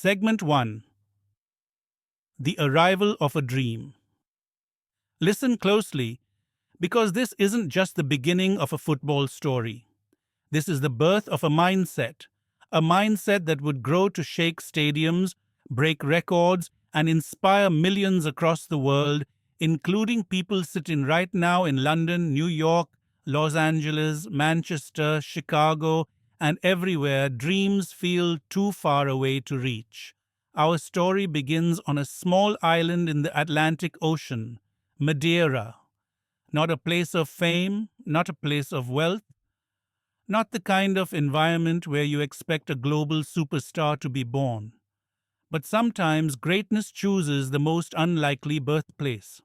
Segment 1. The Arrival of a Dream. Listen closely, because this isn't just the beginning of a football story. This is the birth of a mindset that would grow to shake stadiums, break records, and inspire millions across the world, including people sitting right now in London, New York, Los Angeles, Manchester, Chicago, and everywhere dreams feel too far away to reach. Our story begins on a small island in the Atlantic Ocean, Madeira. Not a place of fame, not a place of wealth, not the kind of environment where you expect a global superstar to be born. But sometimes greatness chooses the most unlikely birthplace.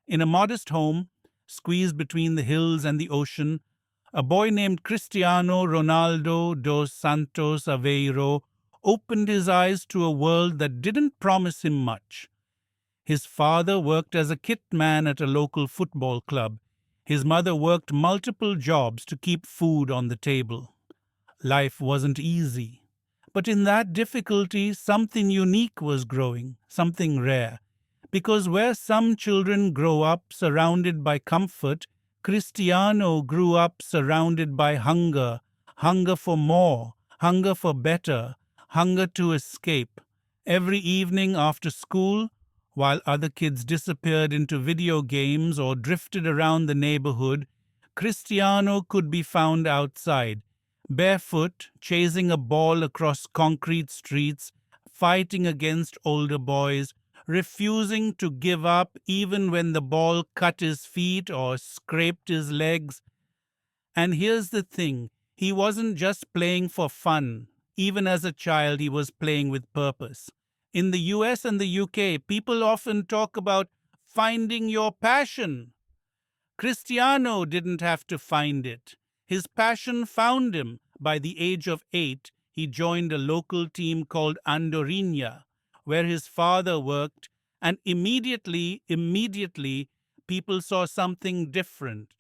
In a modest home, squeezed between the hills and the ocean, a boy named Cristiano Ronaldo dos Santos Aveiro opened his eyes to a world that didn't promise him much. His father worked as a kit man at a local football club. His mother worked multiple jobs to keep food on the table. Life wasn't easy. But in that difficulty, something unique was growing, something rare. Because where some children grow up surrounded by comfort, Cristiano grew up surrounded by hunger, hunger for more, hunger for better, hunger to escape. Every evening after school, while other kids disappeared into video games or drifted around the neighborhood, Cristiano could be found outside, barefoot, chasing a ball across concrete streets, fighting against older boys, refusing to give up even when the ball cut his feet or scraped his legs. And here's the thing, he wasn't just playing for fun. Even as a child, he was playing with purpose. In the US and the UK, people often talk about finding your passion. Cristiano didn't have to find it. His passion found him. By the age of 8, he joined a local team called Andorinha, where his father worked, and immediately, people saw something different.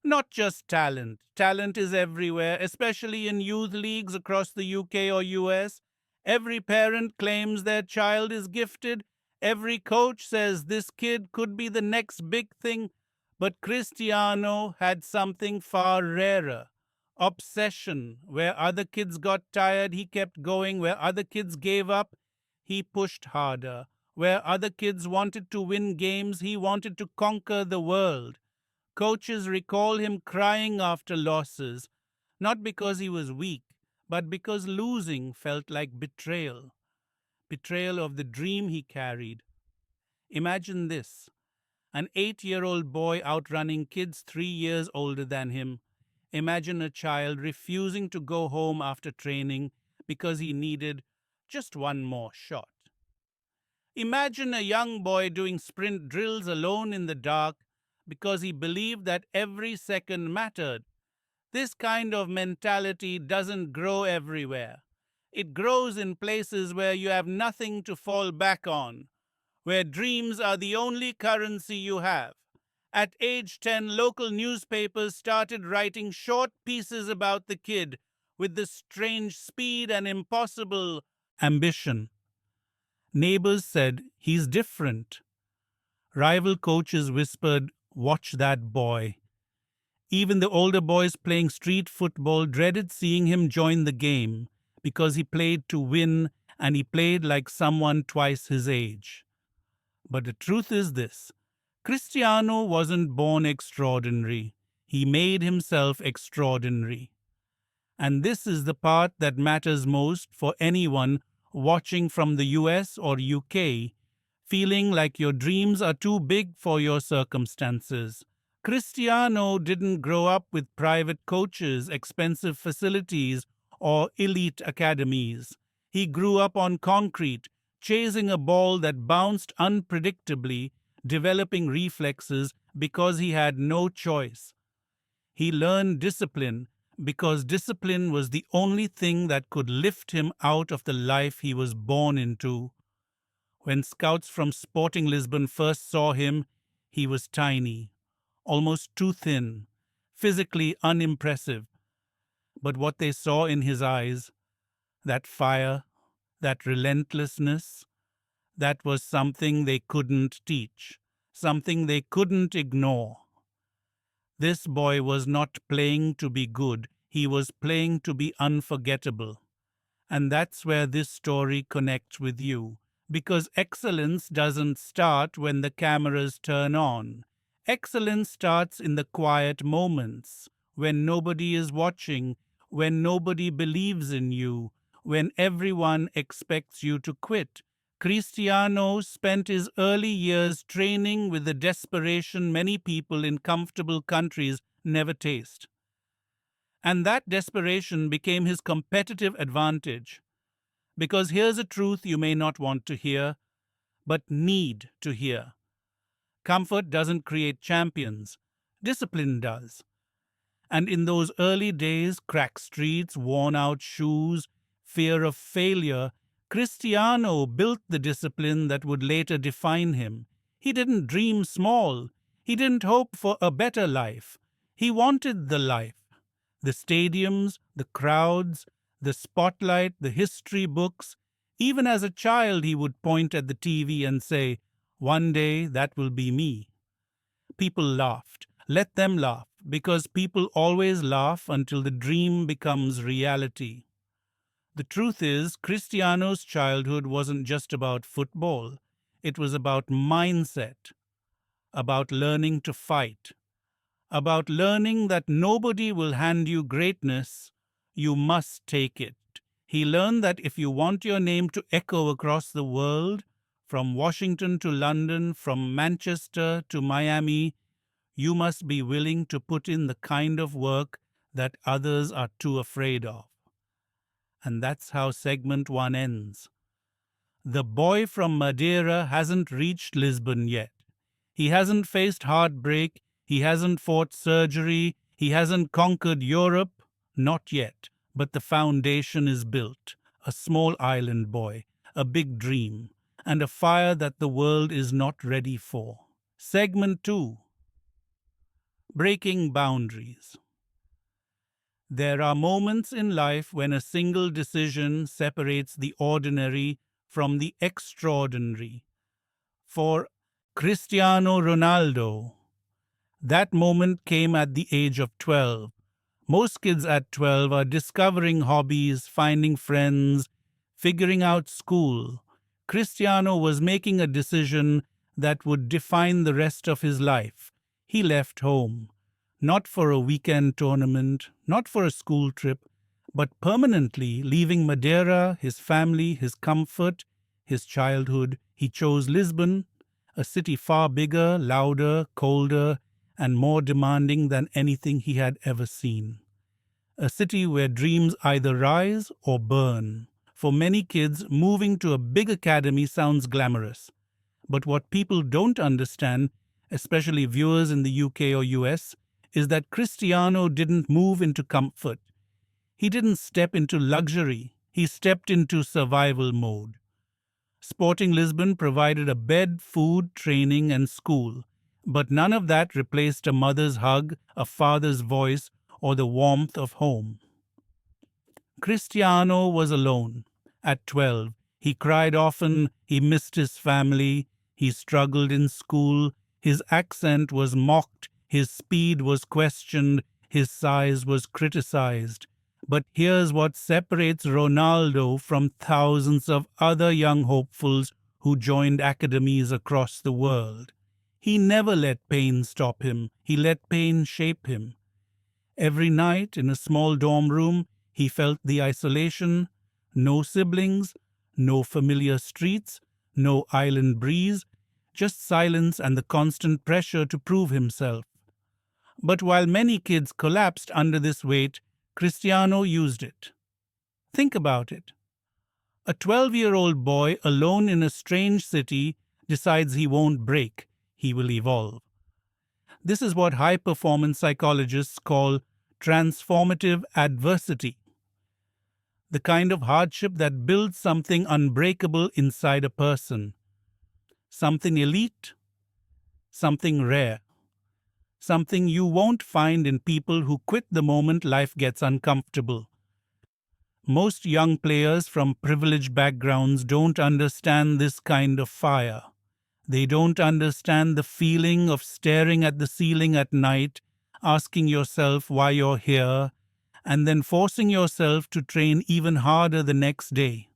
Not just talent. Talent is everywhere, especially in youth leagues across the UK or US. Every parent claims their child is gifted. Every coach says this kid could be the next big thing. But Cristiano had something far rarer. Obsession. Where other kids got tired, he kept going. Where other kids gave up, he pushed harder. Where other kids wanted to win games, he wanted to conquer the world. Coaches recall him crying after losses, not because he was weak, but because losing felt like betrayal. Betrayal of the dream he carried. Imagine this. An 8-year-old boy outrunning kids 3 years older than him. Imagine a child refusing to go home after training because he needed just one more shot. Imagine a young boy doing sprint drills alone in the dark because he believed that every second mattered. This kind of mentality doesn't grow everywhere. It grows in places where you have nothing to fall back on, where dreams are the only currency you have. At age 10, local newspapers started writing short pieces about the kid with the strange speed and impossible ambition. Neighbors said, "He's different." Rival coaches whispered, "Watch that boy." Even the older boys playing street football dreaded seeing him join the game because he played to win and he played like someone twice his age. But the truth is this. Cristiano wasn't born extraordinary. He made himself extraordinary. And this is the part that matters most for anyone watching from the US or UK, feeling like your dreams are too big for your circumstances. Cristiano didn't grow up with private coaches, expensive facilities, or elite academies. He grew up on concrete, chasing a ball that bounced unpredictably, developing reflexes because he had no choice. He learned discipline because discipline was the only thing that could lift him out of the life he was born into. When scouts from Sporting Lisbon first saw him, he was tiny, almost too thin, physically unimpressive. But what they saw in his eyes, that fire, that relentlessness, that was something they couldn't teach, something they couldn't ignore. This boy was not playing to be good, he was playing to be unforgettable. And that's where this story connects with you. Because excellence doesn't start when the cameras turn on. Excellence starts in the quiet moments, when nobody is watching, when nobody believes in you, when everyone expects you to quit. Cristiano spent his early years training with the desperation many people in comfortable countries never taste. And that desperation became his competitive advantage. Because here's a truth you may not want to hear, but need to hear. Comfort doesn't create champions, discipline does. And in those early days, cracked streets, worn out shoes, fear of failure, Cristiano built the discipline that would later define him. He didn't dream small. He didn't hope for a better life. He wanted the life. The stadiums, the crowds, the spotlight, the history books. Even as a child, he would point at the TV and say, "One day that will be me." People laughed. Let them laugh, because people always laugh until the dream becomes reality. The truth is, Cristiano's childhood wasn't just about football. It was about mindset, about learning to fight, about learning that nobody will hand you greatness, you must take it. He learned that if you want your name to echo across the world, from Washington to London, from Manchester to Miami, you must be willing to put in the kind of work that others are too afraid of. And that's how segment 1 ends. The boy from Madeira hasn't reached Lisbon yet. He hasn't faced heartbreak, he hasn't fought surgery, he hasn't conquered Europe, not yet. But the foundation is built. A small island boy, a big dream, and a fire that the world is not ready for. Segment 2. Breaking boundaries. There are moments in life when a single decision separates the ordinary from the extraordinary. For Cristiano Ronaldo, that moment came at the age of 12. Most kids at 12 are discovering hobbies, finding friends, figuring out school. Cristiano was making a decision that would define the rest of his life. He left home, not for a weekend tournament, not for a school trip, but permanently leaving Madeira, his family, his comfort, his childhood. He chose Lisbon, a city far bigger, louder, colder, and more demanding than anything he had ever seen. A city where dreams either rise or burn. For many kids, moving to a big academy sounds glamorous. But what people don't understand, especially viewers in the UK or US, is that Cristiano didn't move into comfort. He didn't step into luxury. He stepped into survival mode. Sporting Lisbon provided a bed, food, training, and school. But none of that replaced a mother's hug, a father's voice, or the warmth of home. Cristiano was alone. At 12, he cried often, he missed his family, he struggled in school, his accent was mocked, his speed was questioned, his size was criticized. But here's what separates Ronaldo from thousands of other young hopefuls who joined academies across the world. He never let pain stop him, he let pain shape him. Every night in a small dorm room, he felt the isolation, no siblings, no familiar streets, no island breeze, just silence and the constant pressure to prove himself. But while many kids collapsed under this weight, Cristiano used it. Think about it. A 12-year-old boy alone in a strange city decides he won't break, he will evolve. This is what high-performance psychologists call transformative adversity. The kind of hardship that builds something unbreakable inside a person. Something elite, something rare. Something you won't find in people who quit the moment life gets uncomfortable. Most young players from privileged backgrounds don't understand this kind of fire. They don't understand the feeling of staring at the ceiling at night, asking yourself why you're here, and then forcing yourself to train even harder the next day.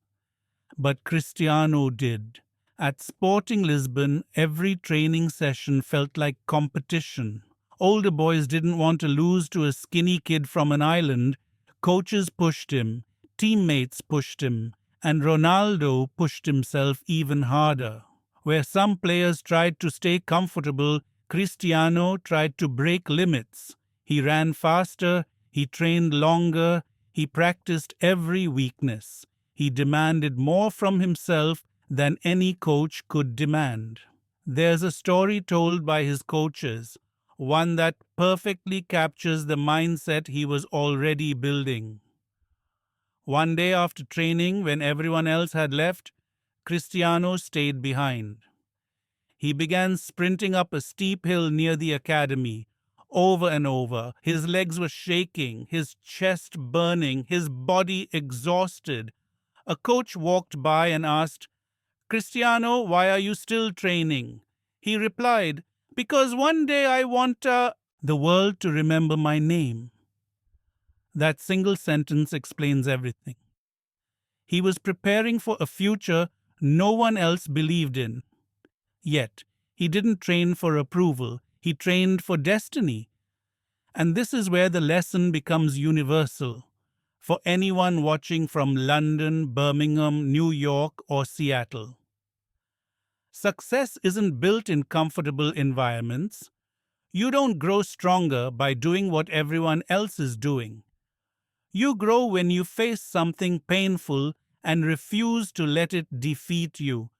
But Cristiano did. At Sporting Lisbon, every training session felt like competition. Older boys didn't want to lose to a skinny kid from an island. Coaches pushed him, teammates pushed him, and Ronaldo pushed himself even harder. Where some players tried to stay comfortable, Cristiano tried to break limits. He ran faster, he trained longer, he practiced every weakness. He demanded more from himself than any coach could demand. There's a story told by his coaches, one that perfectly captures the mindset he was already building. One day after training, when everyone else had left, Cristiano stayed behind. He began sprinting up a steep hill near the academy, over and over. His legs were shaking, his chest burning, his body exhausted. A coach walked by and asked, "Cristiano, why are you still training?" He replied, "Because one day I want the world to remember my name." That single sentence explains everything. He was preparing for a future no one else believed in. Yet, he didn't train for approval, he trained for destiny. And this is where the lesson becomes universal for anyone watching from London, Birmingham, New York, or Seattle. Success isn't built in comfortable environments. You don't grow stronger by doing what everyone else is doing. You grow when you face something painful and refuse to let it defeat you.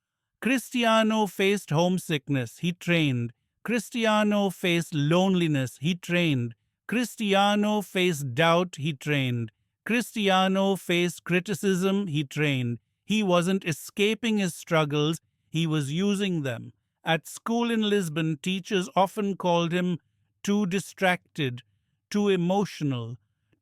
Cristiano faced homesickness, he trained. Cristiano faced loneliness, he trained. Cristiano faced doubt, he trained. Cristiano faced criticism, he trained. He wasn't escaping his struggles, he was using them. At school in Lisbon, teachers often called him too distracted, too emotional,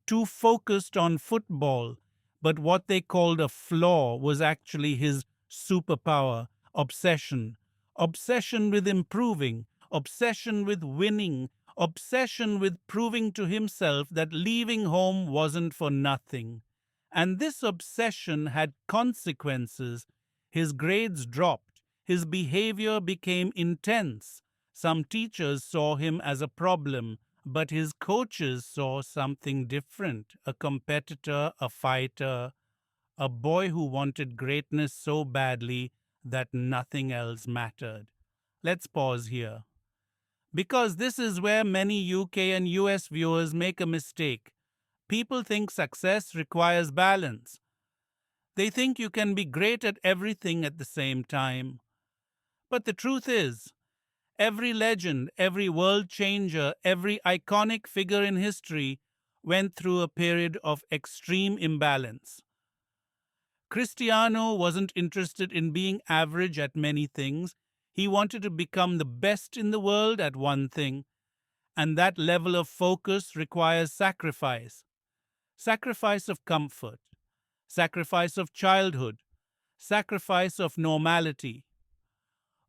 too focused on football. But what they called a flaw was actually his superpower: obsession. Obsession with improving, obsession with winning, obsession with proving to himself that leaving home wasn't for nothing. And this obsession had consequences. His grades dropped, his behavior became intense. Some teachers saw him as a problem, but his coaches saw something different: a competitor, a fighter, a boy who wanted greatness so badly that nothing else mattered. Let's pause here, because this is where many UK and US viewers make a mistake. People think success requires balance. They think you can be great at everything at the same time. But the truth is, every legend, every world changer, every iconic figure in history went through a period of extreme imbalance. Cristiano wasn't interested in being average at many things. He wanted to become the best in the world at one thing. And that level of focus requires sacrifice. Sacrifice of comfort, sacrifice of childhood, sacrifice of normality.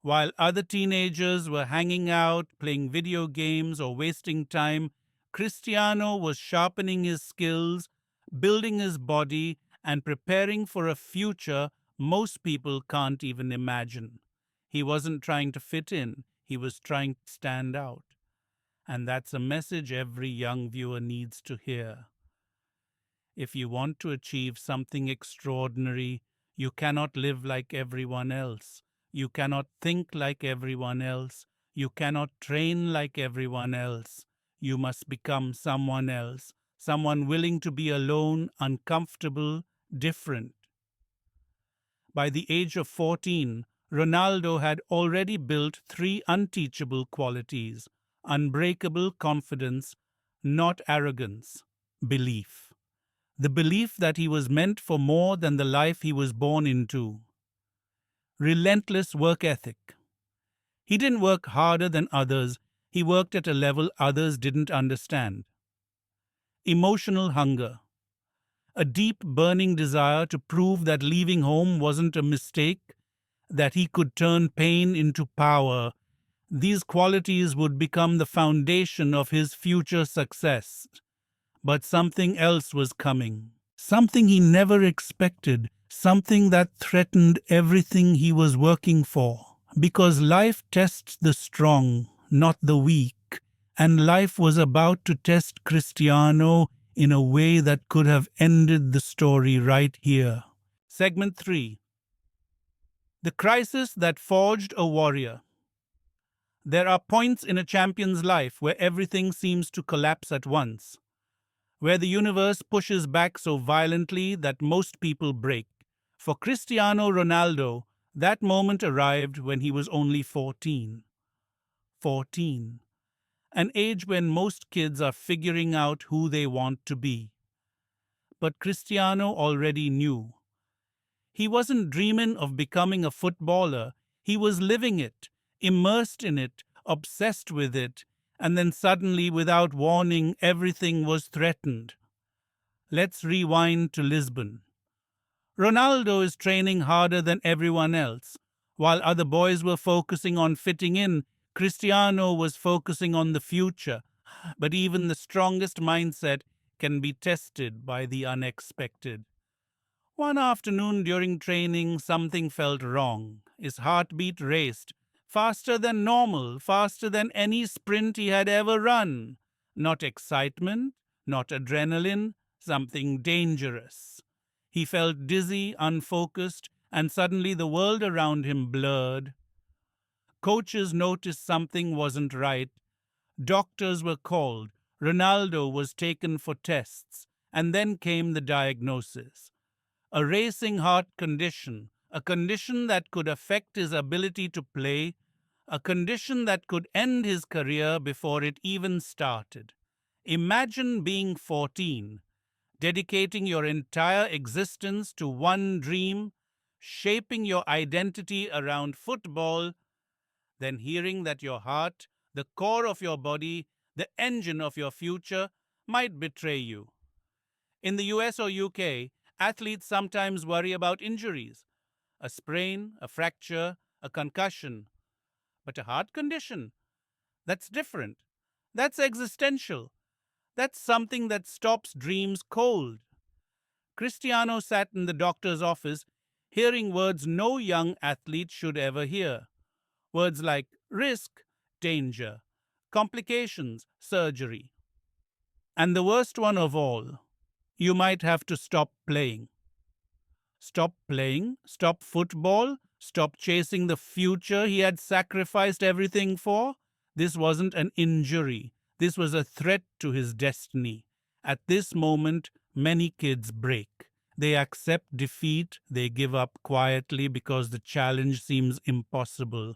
While other teenagers were hanging out, playing video games, or wasting time, Cristiano was sharpening his skills, building his body, and preparing for a future most people can't even imagine. He wasn't trying to fit in, he was trying to stand out. And that's a message every young viewer needs to hear. If you want to achieve something extraordinary, you cannot live like everyone else. You cannot think like everyone else. You cannot train like everyone else. You must become someone else, someone willing to be alone, uncomfortable, different. By the age of 14, Ronaldo had already built three unteachable qualities: unbreakable confidence, not arrogance, belief. The belief that he was meant for more than the life he was born into. Relentless work ethic. He didn't work harder than others, he worked at a level others didn't understand. Emotional hunger. a deep, burning desire to prove that leaving home wasn't a mistake, that he could turn pain into power. These qualities would become the foundation of his future success. But something else was coming. Something he never expected. Something that threatened everything he was working for. Because life tests the strong, not the weak. And life was about to test Cristiano in a way that could have ended the story right here. Segment 3. The crisis that forged a warrior. There are points in a champion's life where everything seems to collapse at once, where the universe pushes back so violently that most people break. For Cristiano Ronaldo, that moment arrived when he was only 14. 14. An age when most kids are figuring out who they want to be. But Cristiano already knew. He wasn't dreaming of becoming a footballer, he was living it, immersed in it, obsessed with it, and then suddenly, without warning, everything was threatened. Let's rewind to Lisbon. Ronaldo is training harder than everyone else. While other boys were focusing on fitting in, Cristiano was focusing on the future. But even the strongest mindset can be tested by the unexpected. One afternoon during training, something felt wrong. His heartbeat raced, faster than normal, faster than any sprint he had ever run. Not excitement, not adrenaline, something dangerous. He felt dizzy, unfocused, and suddenly the world around him blurred. Coaches noticed something wasn't right. Doctors were called. Ronaldo was taken for tests. And then came the diagnosis. A racing heart condition, a condition that could affect his ability to play, a condition that could end his career before it even started. Imagine being 14, dedicating your entire existence to one dream, shaping your identity around football, then hearing that your heart, the core of your body, the engine of your future, might betray you. In the US or UK, athletes sometimes worry about injuries, a sprain, a fracture, a concussion. But a heart condition, that's different. That's existential. That's something that stops dreams cold. Cristiano sat in the doctor's office, hearing words no young athlete should ever hear. Words like risk, danger, complications, surgery. And the worst one of all, you might have to stop playing. Stop playing, stop football, stop chasing the future he had sacrificed everything for. This wasn't an injury. This was a threat to his destiny. At this moment, many kids break. They accept defeat, they give up quietly because the challenge seems impossible.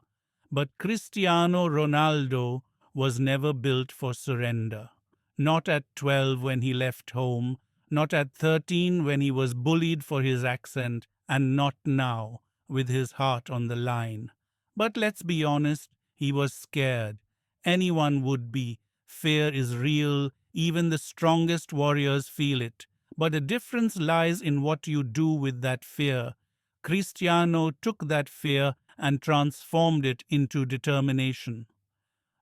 But Cristiano Ronaldo was never built for surrender. Not at 12 when he left home, not at 13 when he was bullied for his accent, and not now with his heart on the line. But let's be honest, he was scared. Anyone would be. Fear is real, even the strongest warriors feel it. But the difference lies in what you do with that fear. Cristiano took that fear and transformed it into determination.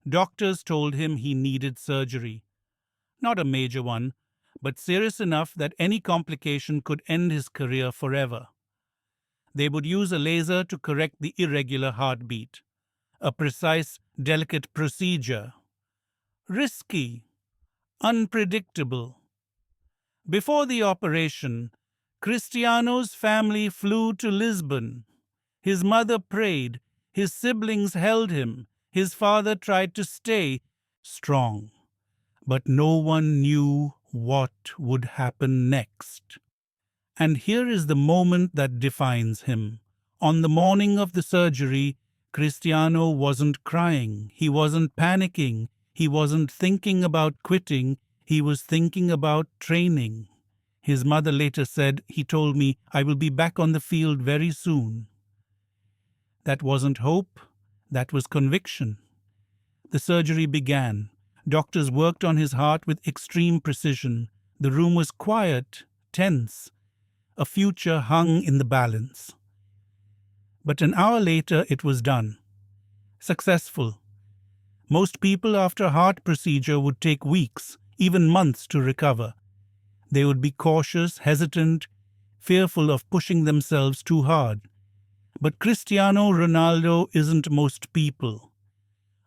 Doctors told him he needed surgery. Not a major one, but serious enough that any complication could end his career forever. They would use a laser to correct the irregular heartbeat. A precise, delicate procedure. Risky, unpredictable. Before the operation, Cristiano's family flew to Lisbon. His mother prayed, his siblings held him, his father tried to stay strong. But no one knew what would happen next. And here is the moment that defines him. On the morning of the surgery, Cristiano wasn't crying, he wasn't panicking, he wasn't thinking about quitting, he was thinking about training. His mother later said, "He told me I will be back on the field very soon." That wasn't hope, that was conviction. The surgery began. Doctors worked on his heart with extreme precision. The room was quiet, tense. A future hung in the balance. But an hour later, it was done. Successful. Most people after a heart procedure would take weeks, even months to recover. They would be cautious, hesitant, fearful of pushing themselves too hard. But Cristiano Ronaldo isn't most people.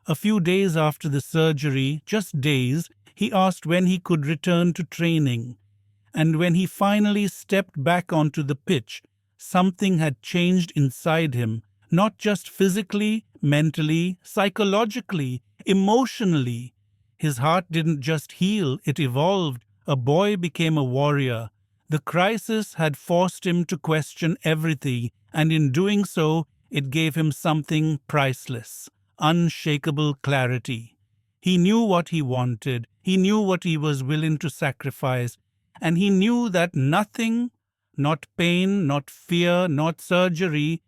A few days after the surgery, just days, he asked when he could return to training. And when he finally stepped back onto the pitch, something had changed inside him, not just physically, mentally, psychologically, emotionally. His heart didn't just heal, it evolved. A boy became a warrior. The crisis had forced him to question everything, and in doing so, it gave him something priceless, unshakable clarity. He knew what he wanted, he knew what he was willing to sacrifice, and he knew that nothing, not pain, not fear, not surgery,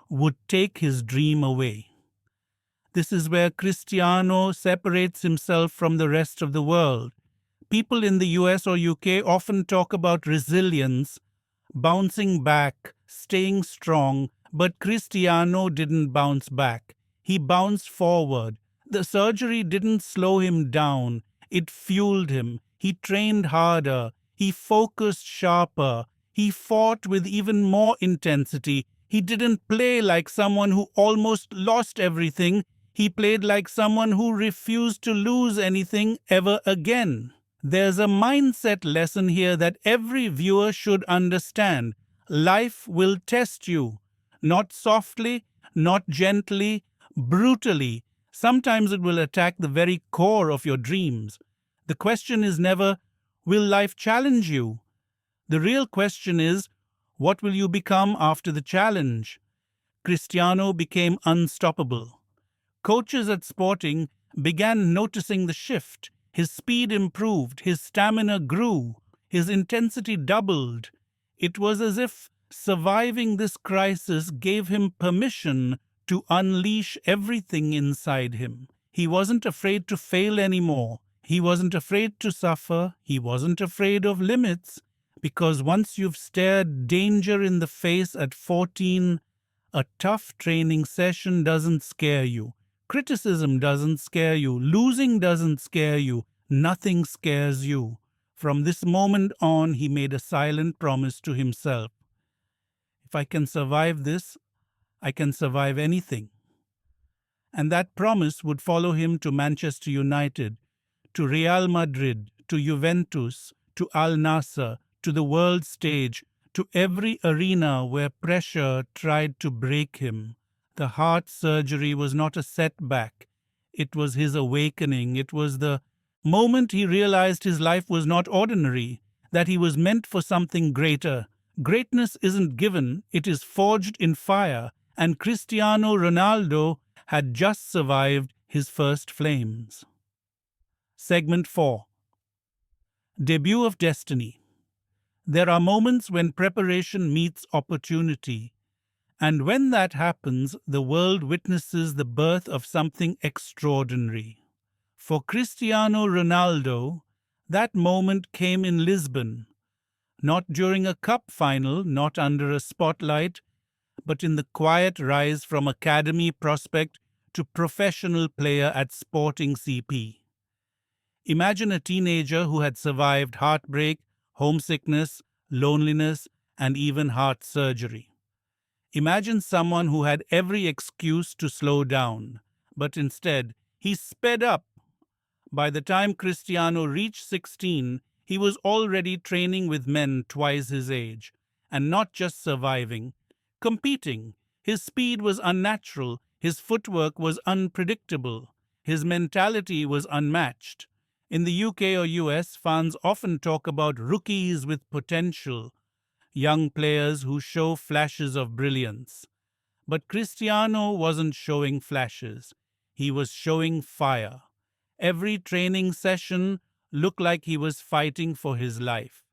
would take his dream away. This is where Cristiano separates himself from the rest of the world. People in the US or UK often talk about resilience, bouncing back, staying strong, but Cristiano didn't bounce back. He bounced forward. The surgery didn't slow him down, it fueled him. He trained harder, he focused sharper, he fought with even more intensity. He didn't play like someone who almost lost everything. He played like someone who refused to lose anything ever again. There's a mindset lesson here that every viewer should understand. Life will test you, not softly, not gently, brutally. Sometimes it will attack the very core of your dreams. The question is never, will life challenge you? The real question is, what will you become after the challenge? Cristiano became unstoppable. Coaches at Sporting began noticing the shift. His speed improved, his stamina grew, his intensity doubled. It was as if surviving this crisis gave him permission to unleash everything inside him. He wasn't afraid to fail anymore. He wasn't afraid to suffer. He wasn't afraid of limits. Because once you've stared danger in the face at 14, a tough training session doesn't scare you. Criticism doesn't scare you. Losing doesn't scare you. Nothing scares you. From this moment on, he made a silent promise to himself. If I can survive this, I can survive anything. And that promise would follow him to Manchester United, to Real Madrid, to Juventus, to Al Nassr, to the world stage, to every arena where pressure tried to break him. The heart surgery was not a setback. It was his awakening. It was the moment he realized his life was not ordinary, that he was meant for something greater. Greatness isn't given, it is forged in fire, and Cristiano Ronaldo had just survived his first flames. Segment 4. Debut of Destiny. There are moments when preparation meets opportunity, and when that happens, the world witnesses the birth of something extraordinary. For Cristiano Ronaldo, that moment came in Lisbon, not during a cup final, not under a spotlight, but in the quiet rise from academy prospect to professional player at Sporting CP. Imagine a teenager who had survived heartbreak, homesickness, loneliness, and even heart surgery. Imagine someone who had every excuse to slow down, but instead, he sped up. By the time Cristiano reached 16, he was already training with men twice his age, and not just surviving, competing. His speed was unnatural, his footwork was unpredictable, his mentality was unmatched. In the UK or US, fans often talk about rookies with potential, young players who show flashes of brilliance. But Cristiano wasn't showing flashes, he was showing fire. Every training session looked like he was fighting for his life.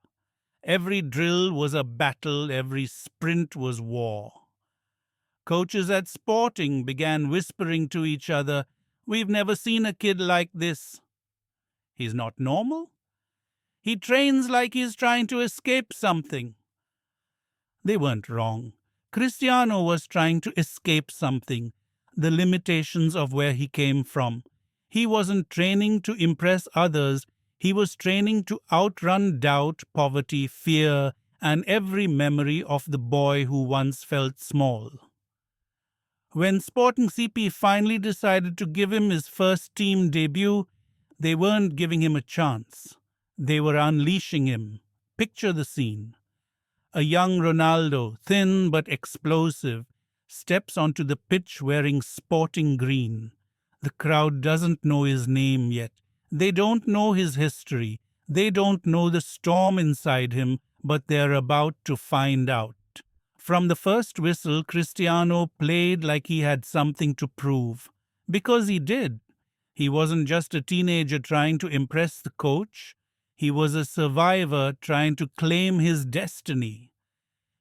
Every drill was a battle, every sprint was war. Coaches at Sporting began whispering to each other, "We've never seen a kid like this. He's not normal. He trains like he's trying to escape something. They weren't wrong. Cristiano was trying to escape something, the limitations of where he came from. He wasn't training to impress others, he was training to outrun doubt, poverty, fear, and every memory of the boy who once felt small. When Sporting CP finally decided to give him his first team debut, they weren't giving him a chance. They were unleashing him. Picture the scene. A young Ronaldo, thin but explosive, steps onto the pitch wearing sporting green. The crowd doesn't know his name yet. They don't know his history. They don't know the storm inside him, but they're about to find out. From the first whistle, Cristiano played like he had something to prove. Because he did. He wasn't just a teenager trying to impress the coach. He was a survivor trying to claim his destiny.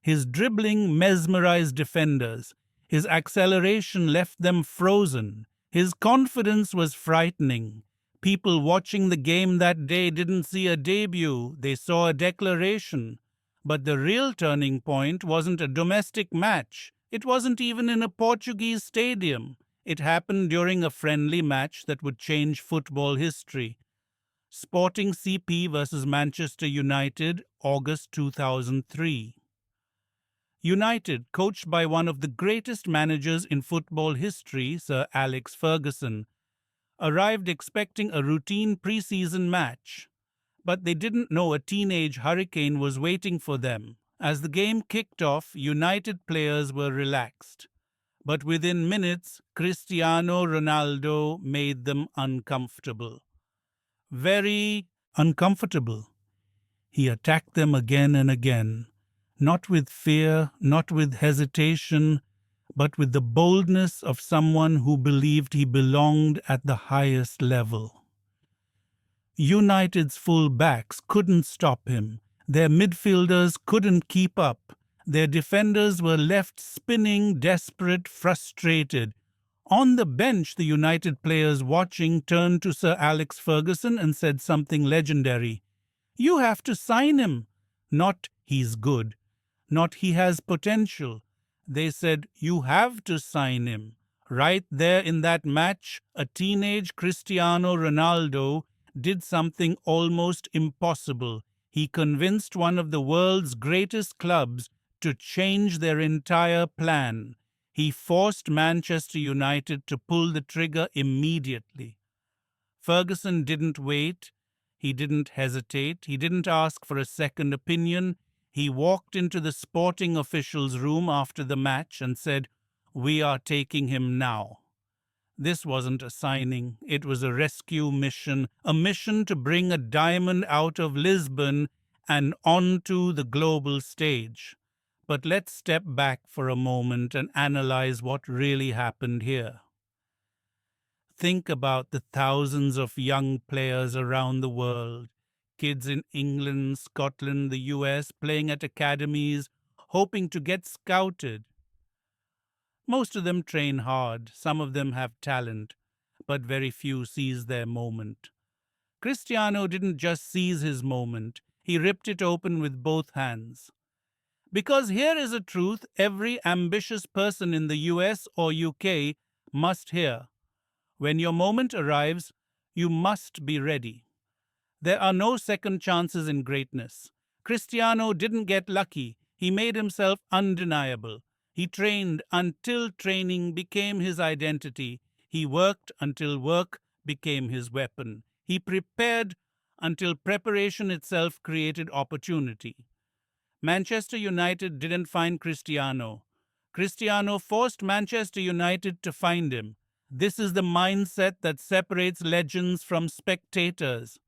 His dribbling mesmerized defenders. His acceleration left them frozen. His confidence was frightening. People watching the game that day didn't see a debut, they saw a declaration. But the real turning point wasn't a domestic match. It wasn't even in a Portuguese stadium. It happened during a friendly match that would change football history. Sporting CP versus Manchester United, August 2003. United, coached by one of the greatest managers in football history, Sir Alex Ferguson, arrived expecting a routine pre-season match. But they didn't know a teenage hurricane was waiting for them. As the game kicked off, United players were relaxed. But within minutes, Cristiano Ronaldo made them uncomfortable. Very uncomfortable. He attacked them again and again, not with fear, not with hesitation, but with the boldness of someone who believed he belonged at the highest level. United's full backs couldn't stop him. Their midfielders couldn't keep up. Their defenders were left spinning, desperate, frustrated. On the bench, the United players watching turned to Sir Alex Ferguson and said something legendary. "You have to sign him." Not "he's good," not "he has potential." They said, "You have to sign him." Right there in that match, a teenage Cristiano Ronaldo did something almost impossible. He convinced one of the world's greatest clubs to change their entire plan. He forced Manchester United to pull the trigger immediately. Ferguson didn't wait. He didn't hesitate. He didn't ask for a second opinion. He walked into the sporting officials' room after the match and said, "We are taking him now." This wasn't a signing. It was a rescue mission, a mission to bring a diamond out of Lisbon and onto the global stage. But let's step back for a moment and analyze what really happened here. Think about the thousands of young players around the world, kids in England, Scotland, the US, playing at academies, hoping to get scouted. Most of them train hard, some of them have talent, but very few seize their moment. Cristiano didn't just seize his moment, he ripped it open with both hands. Because here is a truth every ambitious person in the US or UK must hear. When your moment arrives, you must be ready. There are no second chances in greatness. Cristiano didn't get lucky. He made himself undeniable. He trained until training became his identity. He worked until work became his weapon. He prepared until preparation itself created opportunity. Manchester United didn't find Cristiano. Cristiano forced Manchester United to find him. This is the mindset that separates legends from spectators.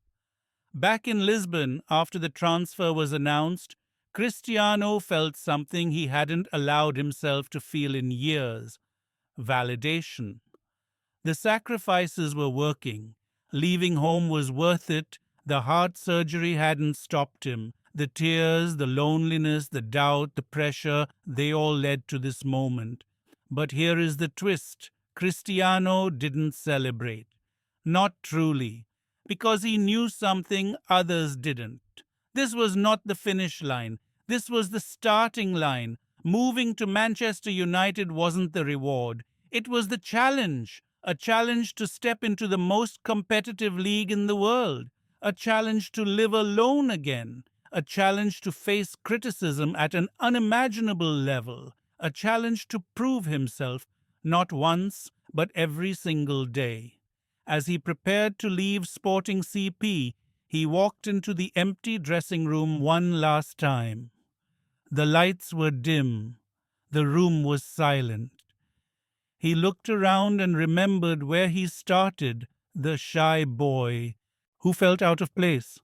Back in Lisbon, after the transfer was announced, Cristiano felt something he hadn't allowed himself to feel in years: validation. The sacrifices were working. Leaving home was worth it. The heart surgery hadn't stopped him. The tears, the loneliness, the doubt, the pressure, they all led to this moment. But here is the twist. Cristiano didn't celebrate. Not truly. Because he knew something others didn't. This was not the finish line. This was the starting line. Moving to Manchester United wasn't the reward. It was the challenge. A challenge to step into the most competitive league in the world. A challenge to live alone again. A challenge to face criticism at an unimaginable level. A challenge to prove himself, not once, but every single day. As he prepared to leave Sporting CP, he walked into the empty dressing room one last time. The lights were dim. The room was silent. He looked around and remembered where he started, the shy boy who felt out of place,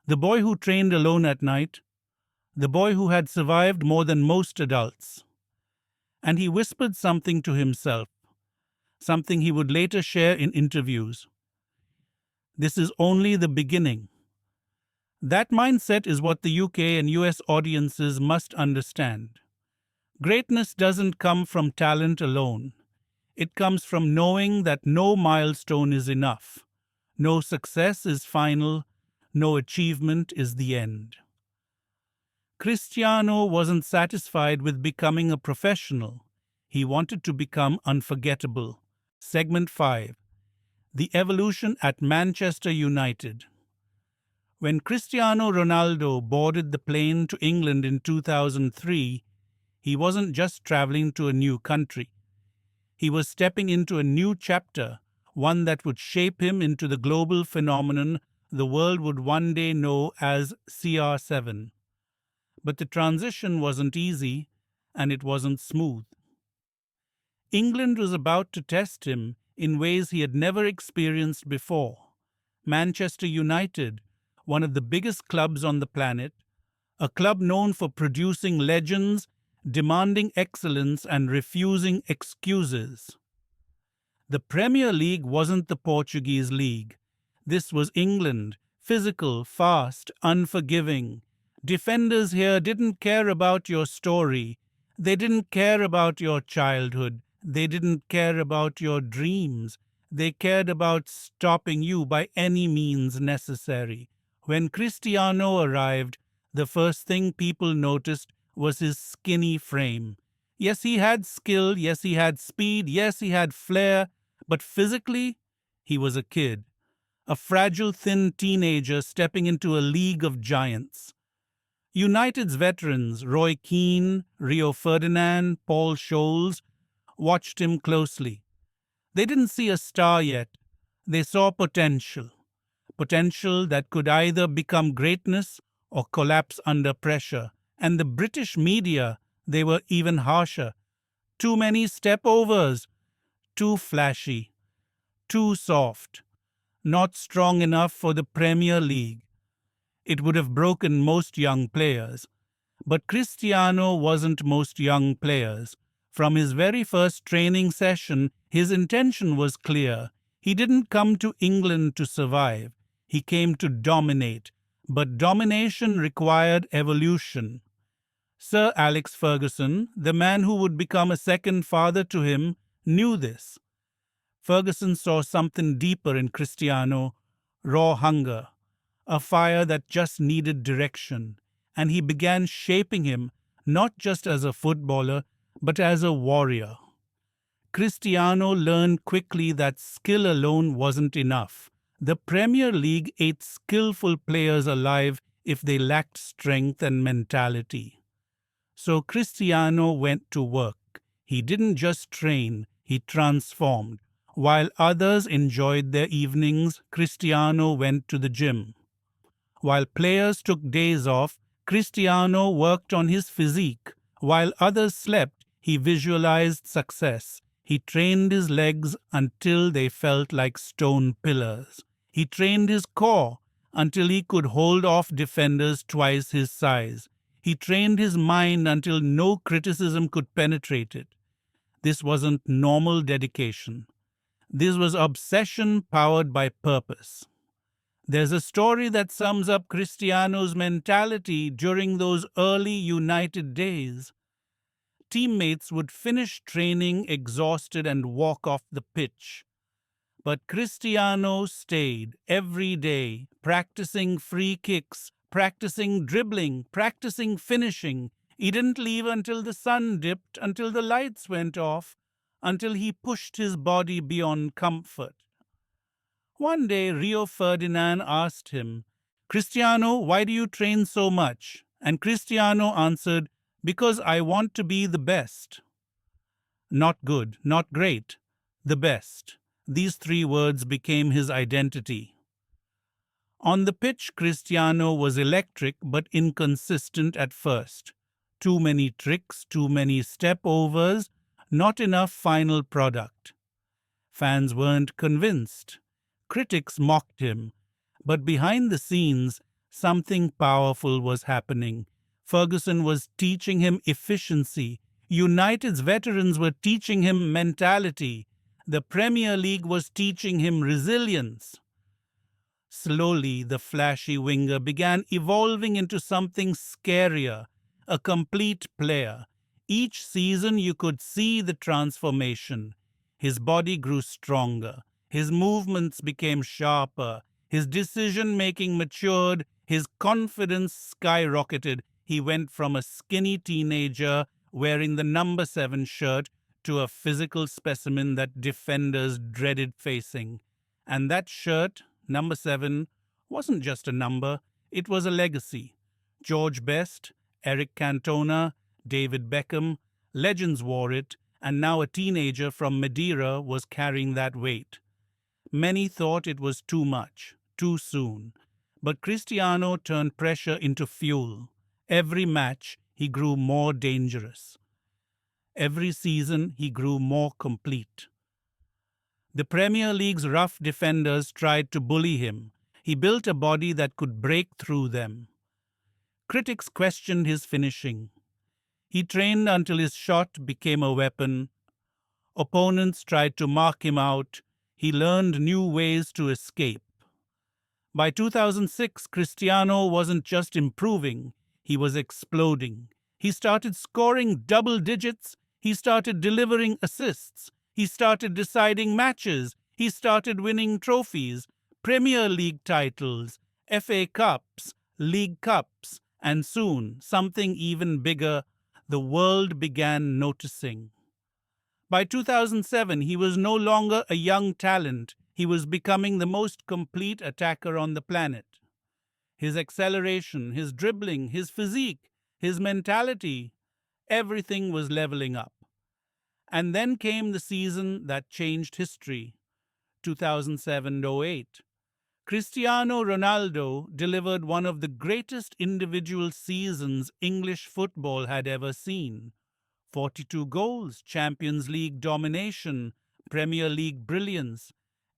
the boy who trained alone at night, the boy who had survived more than most adults. And he whispered something to himself, something he would later share in interviews. This is only the beginning. That mindset is what the UK and US audiences must understand. Greatness doesn't come from talent alone. It comes from knowing that no milestone is enough. No success is final. No achievement is the end. Cristiano wasn't satisfied with becoming a professional. He wanted to become unforgettable. Segment 5. The evolution at Manchester United. When Cristiano Ronaldo boarded the plane to England in 2003, he wasn't just traveling to a new country. He was stepping into a new chapter, one that would shape him into the global phenomenon the world would one day know as CR7. But the transition wasn't easy, and it wasn't smooth. England was about to test him in ways he had never experienced before. Manchester United, one of the biggest clubs on the planet, a club known for producing legends, demanding excellence, and refusing excuses. The Premier League wasn't the Portuguese league. This was England, physical, fast, unforgiving. Defenders here didn't care about your story. They didn't care about your childhood. They didn't care about your dreams. They cared about stopping you by any means necessary. When Cristiano arrived, the first thing people noticed was his skinny frame. Yes, he had skill. Yes, he had speed. Yes, he had flair. But physically, he was a kid. A fragile, thin teenager stepping into a league of giants. United's veterans, Roy Keane, Rio Ferdinand, Paul Scholes, watched him closely. They didn't see a star yet. They saw potential. Potential that could either become greatness or collapse under pressure. And the British media, they were even harsher. Too many step-overs. Too flashy. Too soft. Not strong enough for the Premier League. It would have broken most young players. But Cristiano wasn't most young players. From his very first training session, his intention was clear. He didn't come to England to survive. He came to dominate. But domination required evolution. Sir Alex Ferguson, the man who would become a second father to him, knew this. Ferguson saw something deeper in Cristiano, raw hunger, a fire that just needed direction, and he began shaping him not just as a footballer, but as a warrior. Cristiano learned quickly that skill alone wasn't enough. The Premier League ate skillful players alive if they lacked strength and mentality. So Cristiano went to work. He didn't just train, he transformed. While others enjoyed their evenings, Cristiano went to the gym. While players took days off, Cristiano worked on his physique. While others slept, he visualized success. He trained his legs until they felt like stone pillars. He trained his core until he could hold off defenders twice his size. He trained his mind until no criticism could penetrate it. This wasn't normal dedication. This was obsession powered by purpose. There's a story that sums up Cristiano's mentality during those early United days. Teammates would finish training exhausted and walk off the pitch. But Cristiano stayed every day, practicing free kicks, practicing dribbling, practicing finishing. He didn't leave until the sun dipped, until the lights went off, until he pushed his body beyond comfort. One day, Rio Ferdinand asked him, "Cristiano, why do you train so much?" And Cristiano answered, "Because I want to be the best." Not good, not great, the best. These three words became his identity. On the pitch, Cristiano was electric but inconsistent at first. Too many tricks, too many step-overs, not enough final product. Fans weren't convinced. Critics mocked him. But behind the scenes, something powerful was happening. Ferguson was teaching him efficiency. United's veterans were teaching him mentality. The Premier League was teaching him resilience. Slowly, the flashy winger began evolving into something scarier, a complete player. Each season you could see the transformation. His body grew stronger, his movements became sharper, his decision-making matured, his confidence skyrocketed. He went from a skinny teenager wearing the number 7 shirt to a physical specimen that defenders dreaded facing. And that shirt, number 7, wasn't just a number, it was a legacy. George Best, Eric Cantona, David Beckham, legends wore it, and now a teenager from Madeira was carrying that weight. Many thought it was too much, too soon. But Cristiano turned pressure into fuel. Every match, he grew more dangerous. Every season, he grew more complete. The Premier League's rough defenders tried to bully him. He built a body that could break through them. Critics questioned his finishing. He trained until his shot became a weapon. Opponents tried to mark him out. He learned new ways to escape. By 2006, Cristiano wasn't just improving, he was exploding. He started scoring double digits. He started delivering assists. He started deciding matches. He started winning trophies, Premier League titles, FA Cups, League Cups, and soon, something even bigger, the world began noticing. By 2007, he was no longer a young talent. He was becoming the most complete attacker on the planet. His acceleration, his dribbling, his physique, his mentality, everything was leveling up. And then came the season that changed history, 2007-08. Cristiano Ronaldo delivered one of the greatest individual seasons English football had ever seen. 42 goals, Champions League domination, Premier League brilliance,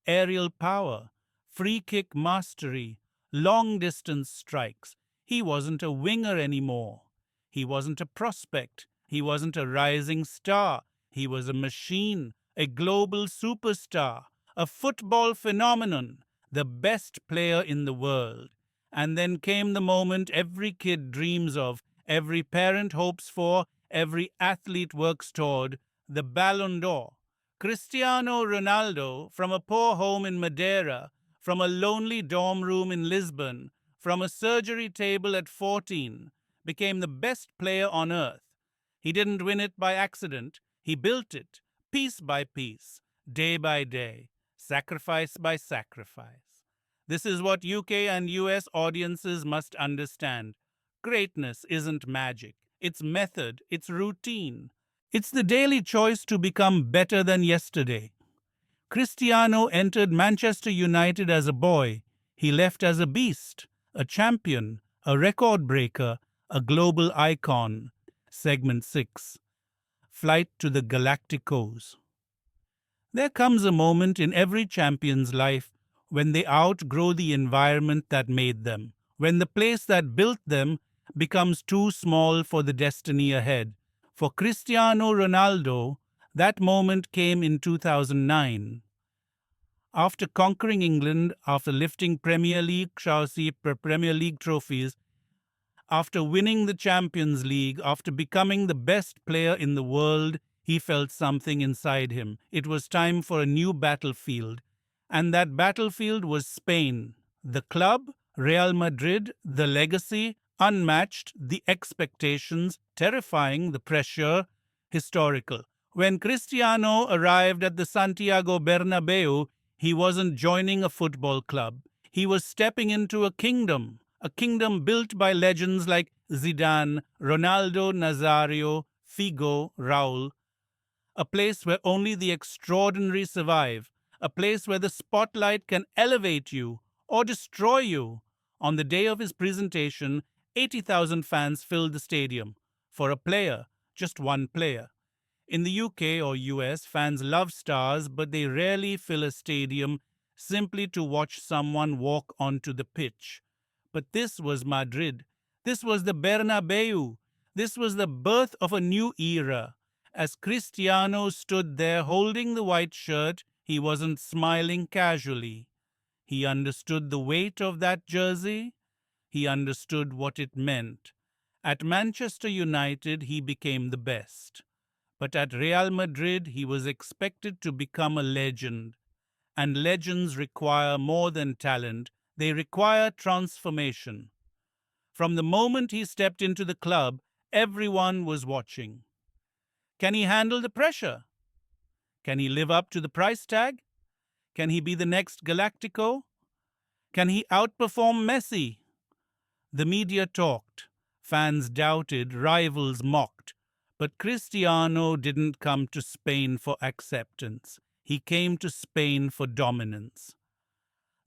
aerial power, free kick mastery, long-distance strikes. He wasn't a winger anymore. He wasn't a prospect. He wasn't a rising star. He was a machine, a global superstar, a football phenomenon, the best player in the world. And then came the moment every kid dreams of, every parent hopes for, every athlete works toward, the Ballon d'Or. Cristiano Ronaldo, from a poor home in Madeira, from a lonely dorm room in Lisbon, from a surgery table at 14, became the best player on earth. He didn't win it by accident. He built it, piece by piece, day by day, sacrifice by sacrifice. This is what UK and US audiences must understand. Greatness isn't magic. It's method, it's routine. It's the daily choice to become better than yesterday. Cristiano entered Manchester United as a boy. He left as a beast, a champion, a record breaker, a global icon. Segment 6. Flight to the Galacticos. There comes a moment in every champion's life when they outgrow the environment that made them, when the place that built them becomes too small for the destiny ahead. For Cristiano Ronaldo, that moment came in 2009. After conquering England, after lifting Premier League trophies, after winning the Champions League, after becoming the best player in the world, he felt something inside him. It was time for a new battlefield. And that battlefield was Spain. The club, Real Madrid, the legacy, unmatched, the expectations, terrifying, the pressure, historical. When Cristiano arrived at the Santiago Bernabeu, he wasn't joining a football club. He was stepping into a kingdom built by legends like Zidane, Ronaldo, Nazario, Figo, Raul, a place where only the extraordinary survive, a place where the spotlight can elevate you or destroy you. On the day of his presentation, 80,000 fans filled the stadium. For a player, just one player. In the UK or US, fans love stars, but they rarely fill a stadium simply to watch someone walk onto the pitch. But this was Madrid. This was the Bernabeu. This was the birth of a new era. As Cristiano stood there holding the white shirt, he wasn't smiling casually. He understood the weight of that jersey. He understood what it meant. At Manchester United, he became the best. But at Real Madrid, he was expected to become a legend. And legends require more than talent, they require transformation. From the moment he stepped into the club, everyone was watching. Can he handle the pressure? Can he live up to the price tag? Can he be the next Galactico? Can he outperform Messi? The media talked, fans doubted, rivals mocked. But Cristiano didn't come to Spain for acceptance. He came to Spain for dominance.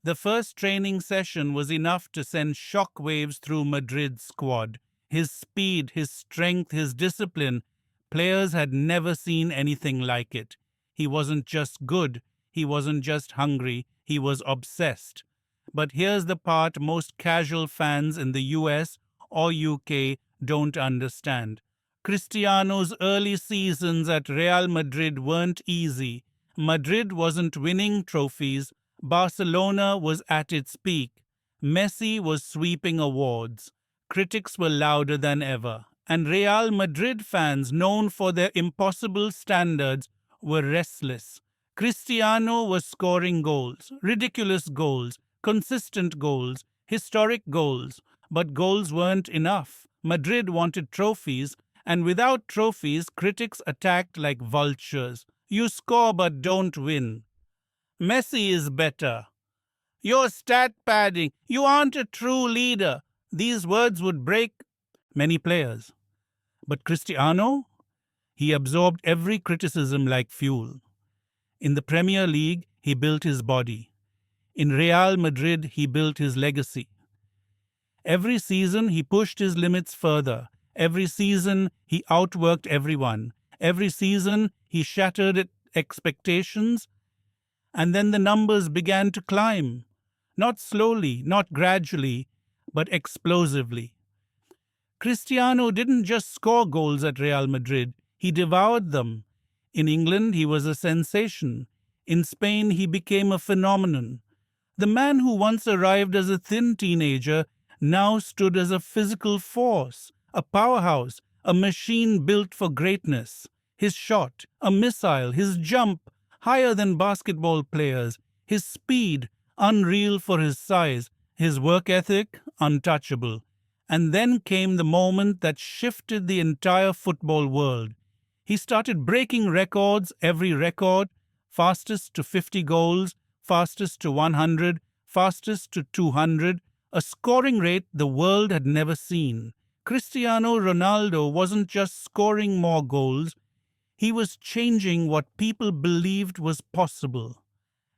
The first training session was enough to send shockwaves through Madrid's squad. His speed, his strength, his discipline, players had never seen anything like it. He wasn't just good, he wasn't just hungry, he was obsessed. But here's the part most casual fans in the US or UK don't understand. Cristiano's early seasons at Real Madrid weren't easy. Madrid wasn't winning trophies. Barcelona was at its peak. Messi was sweeping awards. Critics were louder than ever. And Real Madrid fans, known for their impossible standards, were restless. Cristiano was scoring goals, ridiculous goals, consistent goals, historic goals. But goals weren't enough. Madrid wanted trophies, and without trophies, critics attacked like vultures. You score but don't win. Messi is better. You're stat padding. You aren't a true leader. These words would break many players. But Cristiano? He absorbed every criticism like fuel. In the Premier League, he built his body. In Real Madrid, he built his legacy. Every season, he pushed his limits further. Every season, he outworked everyone. Every season, he shattered expectations. And then the numbers began to climb. Not slowly, not gradually, but explosively. Cristiano didn't just score goals at Real Madrid, he devoured them. In England, he was a sensation. In Spain, he became a phenomenon. The man who once arrived as a thin teenager now stood as a physical force, a powerhouse, a machine built for greatness. His shot, a missile, his jump, higher than basketball players, his speed, unreal for his size, his work ethic, untouchable. And then came the moment that shifted the entire football world. He started breaking records, every record, fastest to 50 goals, fastest to 100, fastest to 200, a scoring rate the world had never seen. Cristiano Ronaldo wasn't just scoring more goals, he was changing what people believed was possible.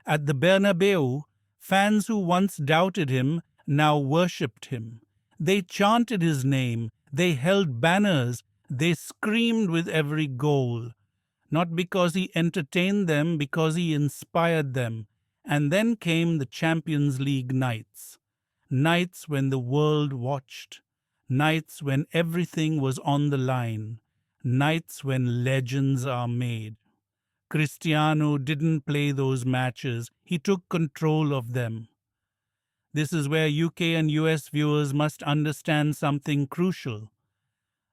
At the Bernabeu, fans who once doubted him now worshipped him. They chanted his name, they held banners, they screamed with every goal. Not because he entertained them, because he inspired them. And then came the Champions League nights. Nights when the world watched. Nights when everything was on the line. Nights when legends are made. Cristiano didn't play those matches. He took control of them. This is where UK and US viewers must understand something crucial.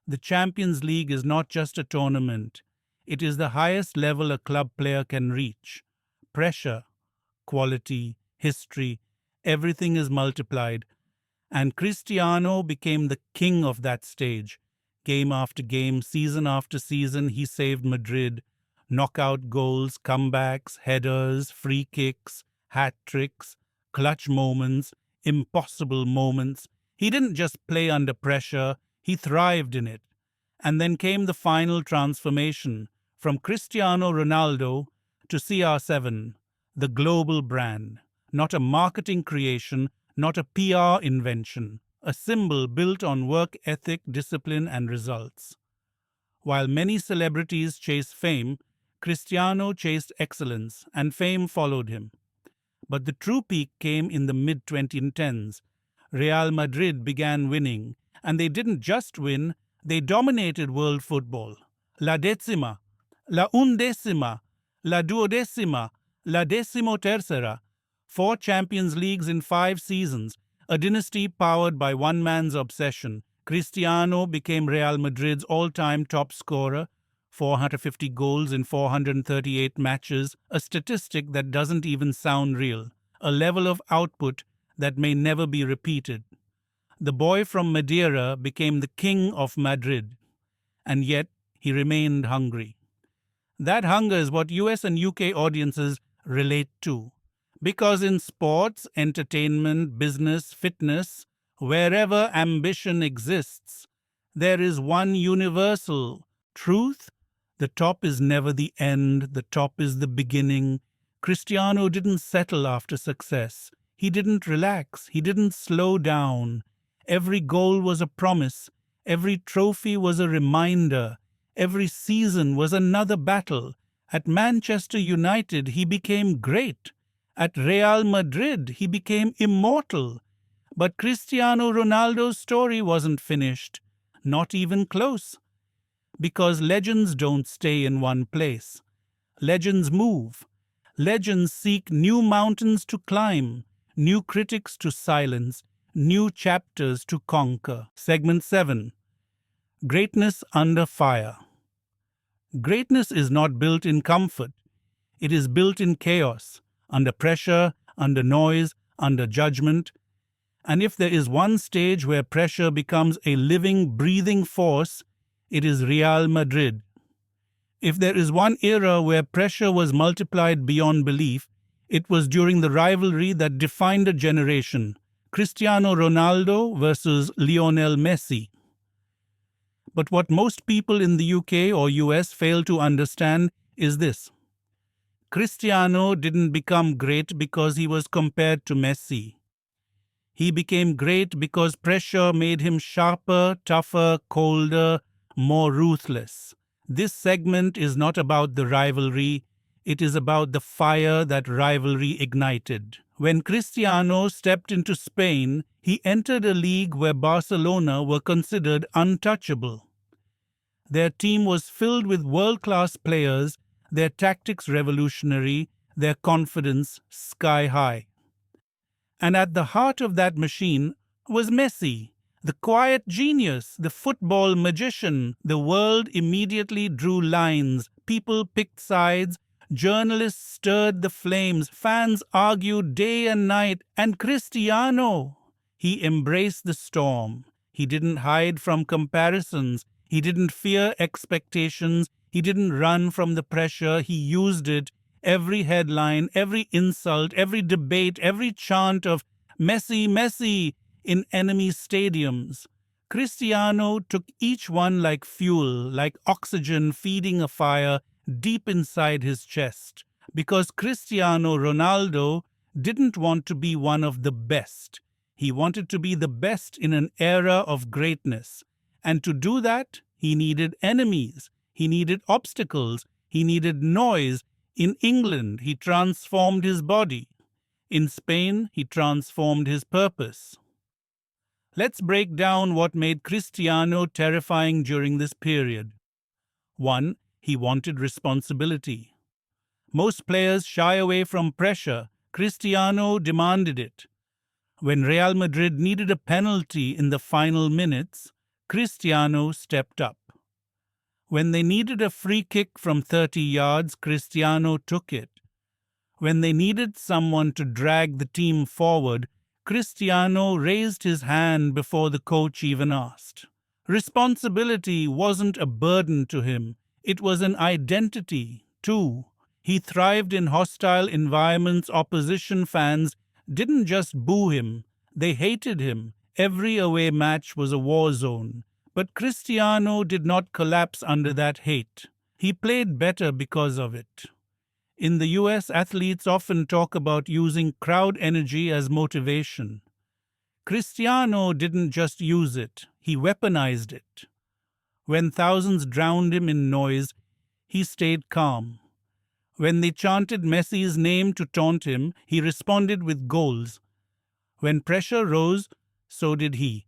The Champions League is not just a tournament. It is the highest level a club player can reach. Pressure, quality, history, everything is multiplied. And Cristiano became the king of that stage. Game after game, season after season, he saved Madrid. Knockout goals, comebacks, headers, free kicks, hat tricks, clutch moments, impossible moments. He didn't just play under pressure, he thrived in it. And then came the final transformation from Cristiano Ronaldo to CR7, the global brand. Not a marketing creation, not a PR invention, a symbol built on work ethic, discipline, and results. While many celebrities chase fame, Cristiano chased excellence, and fame followed him. But the true peak came in the mid 2010s. Real Madrid began winning, and they didn't just win, they dominated world football. La décima, la undécima, la duodécima, la decimotercera. 4 Champions Leagues in 5 seasons, a dynasty powered by one man's obsession. Cristiano became Real Madrid's all-time top scorer, 450 goals in 438 matches, a statistic that doesn't even sound real, a level of output that may never be repeated. The boy from Madeira became the king of Madrid, and yet he remained hungry. That hunger is what US and UK audiences relate to. Because in sports, entertainment, business, fitness, wherever ambition exists, there is one universal truth. The top is never the end, the top is the beginning. Cristiano didn't settle after success. He didn't relax. He didn't slow down. Every goal was a promise. Every trophy was a reminder. Every season was another battle. At Manchester United, he became great. At Real Madrid, he became immortal. But Cristiano Ronaldo's story wasn't finished, not even close. Because legends don't stay in one place. Legends move. Legends seek new mountains to climb, new critics to silence, new chapters to conquer. Segment 7. Greatness under fire. Greatness is not built in comfort. It is built in chaos, under pressure, under noise, under judgment. And if there is one stage where pressure becomes a living, breathing force, it is Real Madrid. If there is one era where pressure was multiplied beyond belief, it was during the rivalry that defined a generation, Cristiano Ronaldo versus Lionel Messi. But what most people in the UK or US fail to understand is this. Cristiano didn't become great because he was compared to Messi. He became great because pressure made him sharper, tougher, colder, more ruthless. This segment is not about the rivalry, it is about the fire that rivalry ignited. When Cristiano stepped into Spain, he entered a league where Barcelona were considered untouchable. Their team was filled with world-class players, their tactics revolutionary, their confidence sky high. And at the heart of that machine was Messi, the quiet genius, the football magician. The world immediately drew lines. People picked sides. Journalists stirred the flames. Fans argued day and night. And Cristiano, he embraced the storm. He didn't hide from comparisons. He didn't fear expectations. He didn't run from the pressure. He used it. Every headline, every insult, every debate, every chant of Messi, Messi in enemy stadiums. Cristiano took each one like fuel, like oxygen feeding a fire deep inside his chest. Because Cristiano Ronaldo didn't want to be one of the best. He wanted to be the best in an era of greatness. And to do that, he needed enemies. He needed obstacles. He needed noise. In England, he transformed his body. In Spain, he transformed his purpose. Let's break down what made Cristiano terrifying during this period. 1. He wanted responsibility. Most players shy away from pressure. Cristiano demanded it. When Real Madrid needed a penalty in the final minutes, Cristiano stepped up. When they needed a free kick from 30 yards, Cristiano took it. When they needed someone to drag the team forward, Cristiano raised his hand before the coach even asked. Responsibility wasn't a burden to him, it was an identity, too. He thrived in hostile environments. Opposition fans didn't just boo him, they hated him. Every away match was a war zone. But Cristiano did not collapse under that hate. He played better because of it. In the US, athletes often talk about using crowd energy as motivation. Cristiano didn't just use it, he weaponized it. When thousands drowned him in noise, he stayed calm. When they chanted Messi's name to taunt him, he responded with goals. When pressure rose, so did he.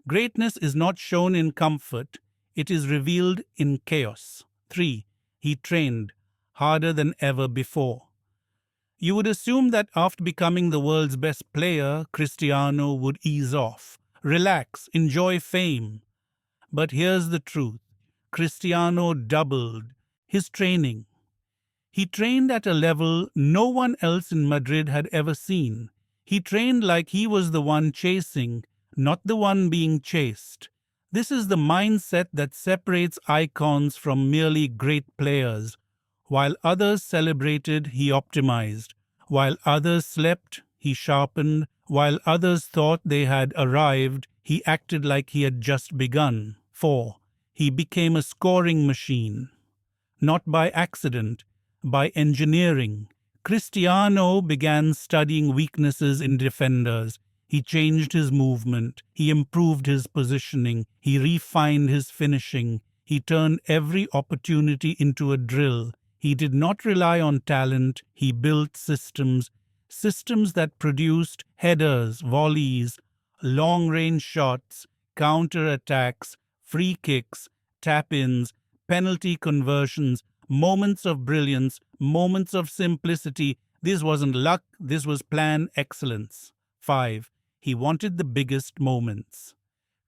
Greatness is not shown in comfort, it is revealed in chaos. 3. He trained harder than ever before. You would assume that after becoming the world's best player, Cristiano would ease off, relax, enjoy fame. But here's the truth. Cristiano doubled his training. He trained at a level no one else in Madrid had ever seen. He trained like he was the one chasing, not the one being chased. This is the mindset that separates icons from merely great players. While others celebrated, he optimized. While others slept, he sharpened. While others thought they had arrived, he acted like he had just begun. 4. He became a scoring machine. Not by accident, by engineering. Cristiano began studying weaknesses in defenders. He changed his movement. He improved his positioning. He refined his finishing. He turned every opportunity into a drill. He did not rely on talent. He built systems that produced headers, volleys, long-range shots, counter-attacks, free kicks, tap-ins, penalty conversions, moments of brilliance, moments of simplicity. This wasn't luck, this was planned excellence. 5. He wanted the biggest moments.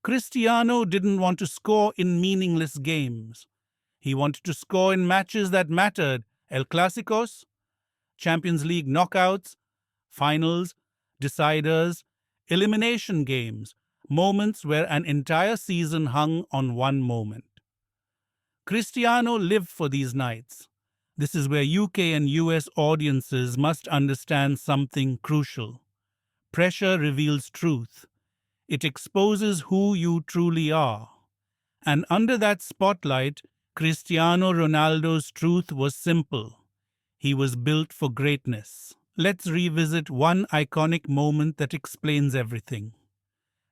Cristiano didn't want to score in meaningless games. He wanted to score in matches that mattered. El Clásicos, Champions League knockouts, finals, deciders, elimination games, moments where an entire season hung on one moment. Cristiano lived for these nights. This is where UK and US audiences must understand something crucial. Pressure reveals truth. It exposes who you truly are. And under that spotlight, Cristiano Ronaldo's truth was simple. He was built for greatness. Let's revisit one iconic moment that explains everything.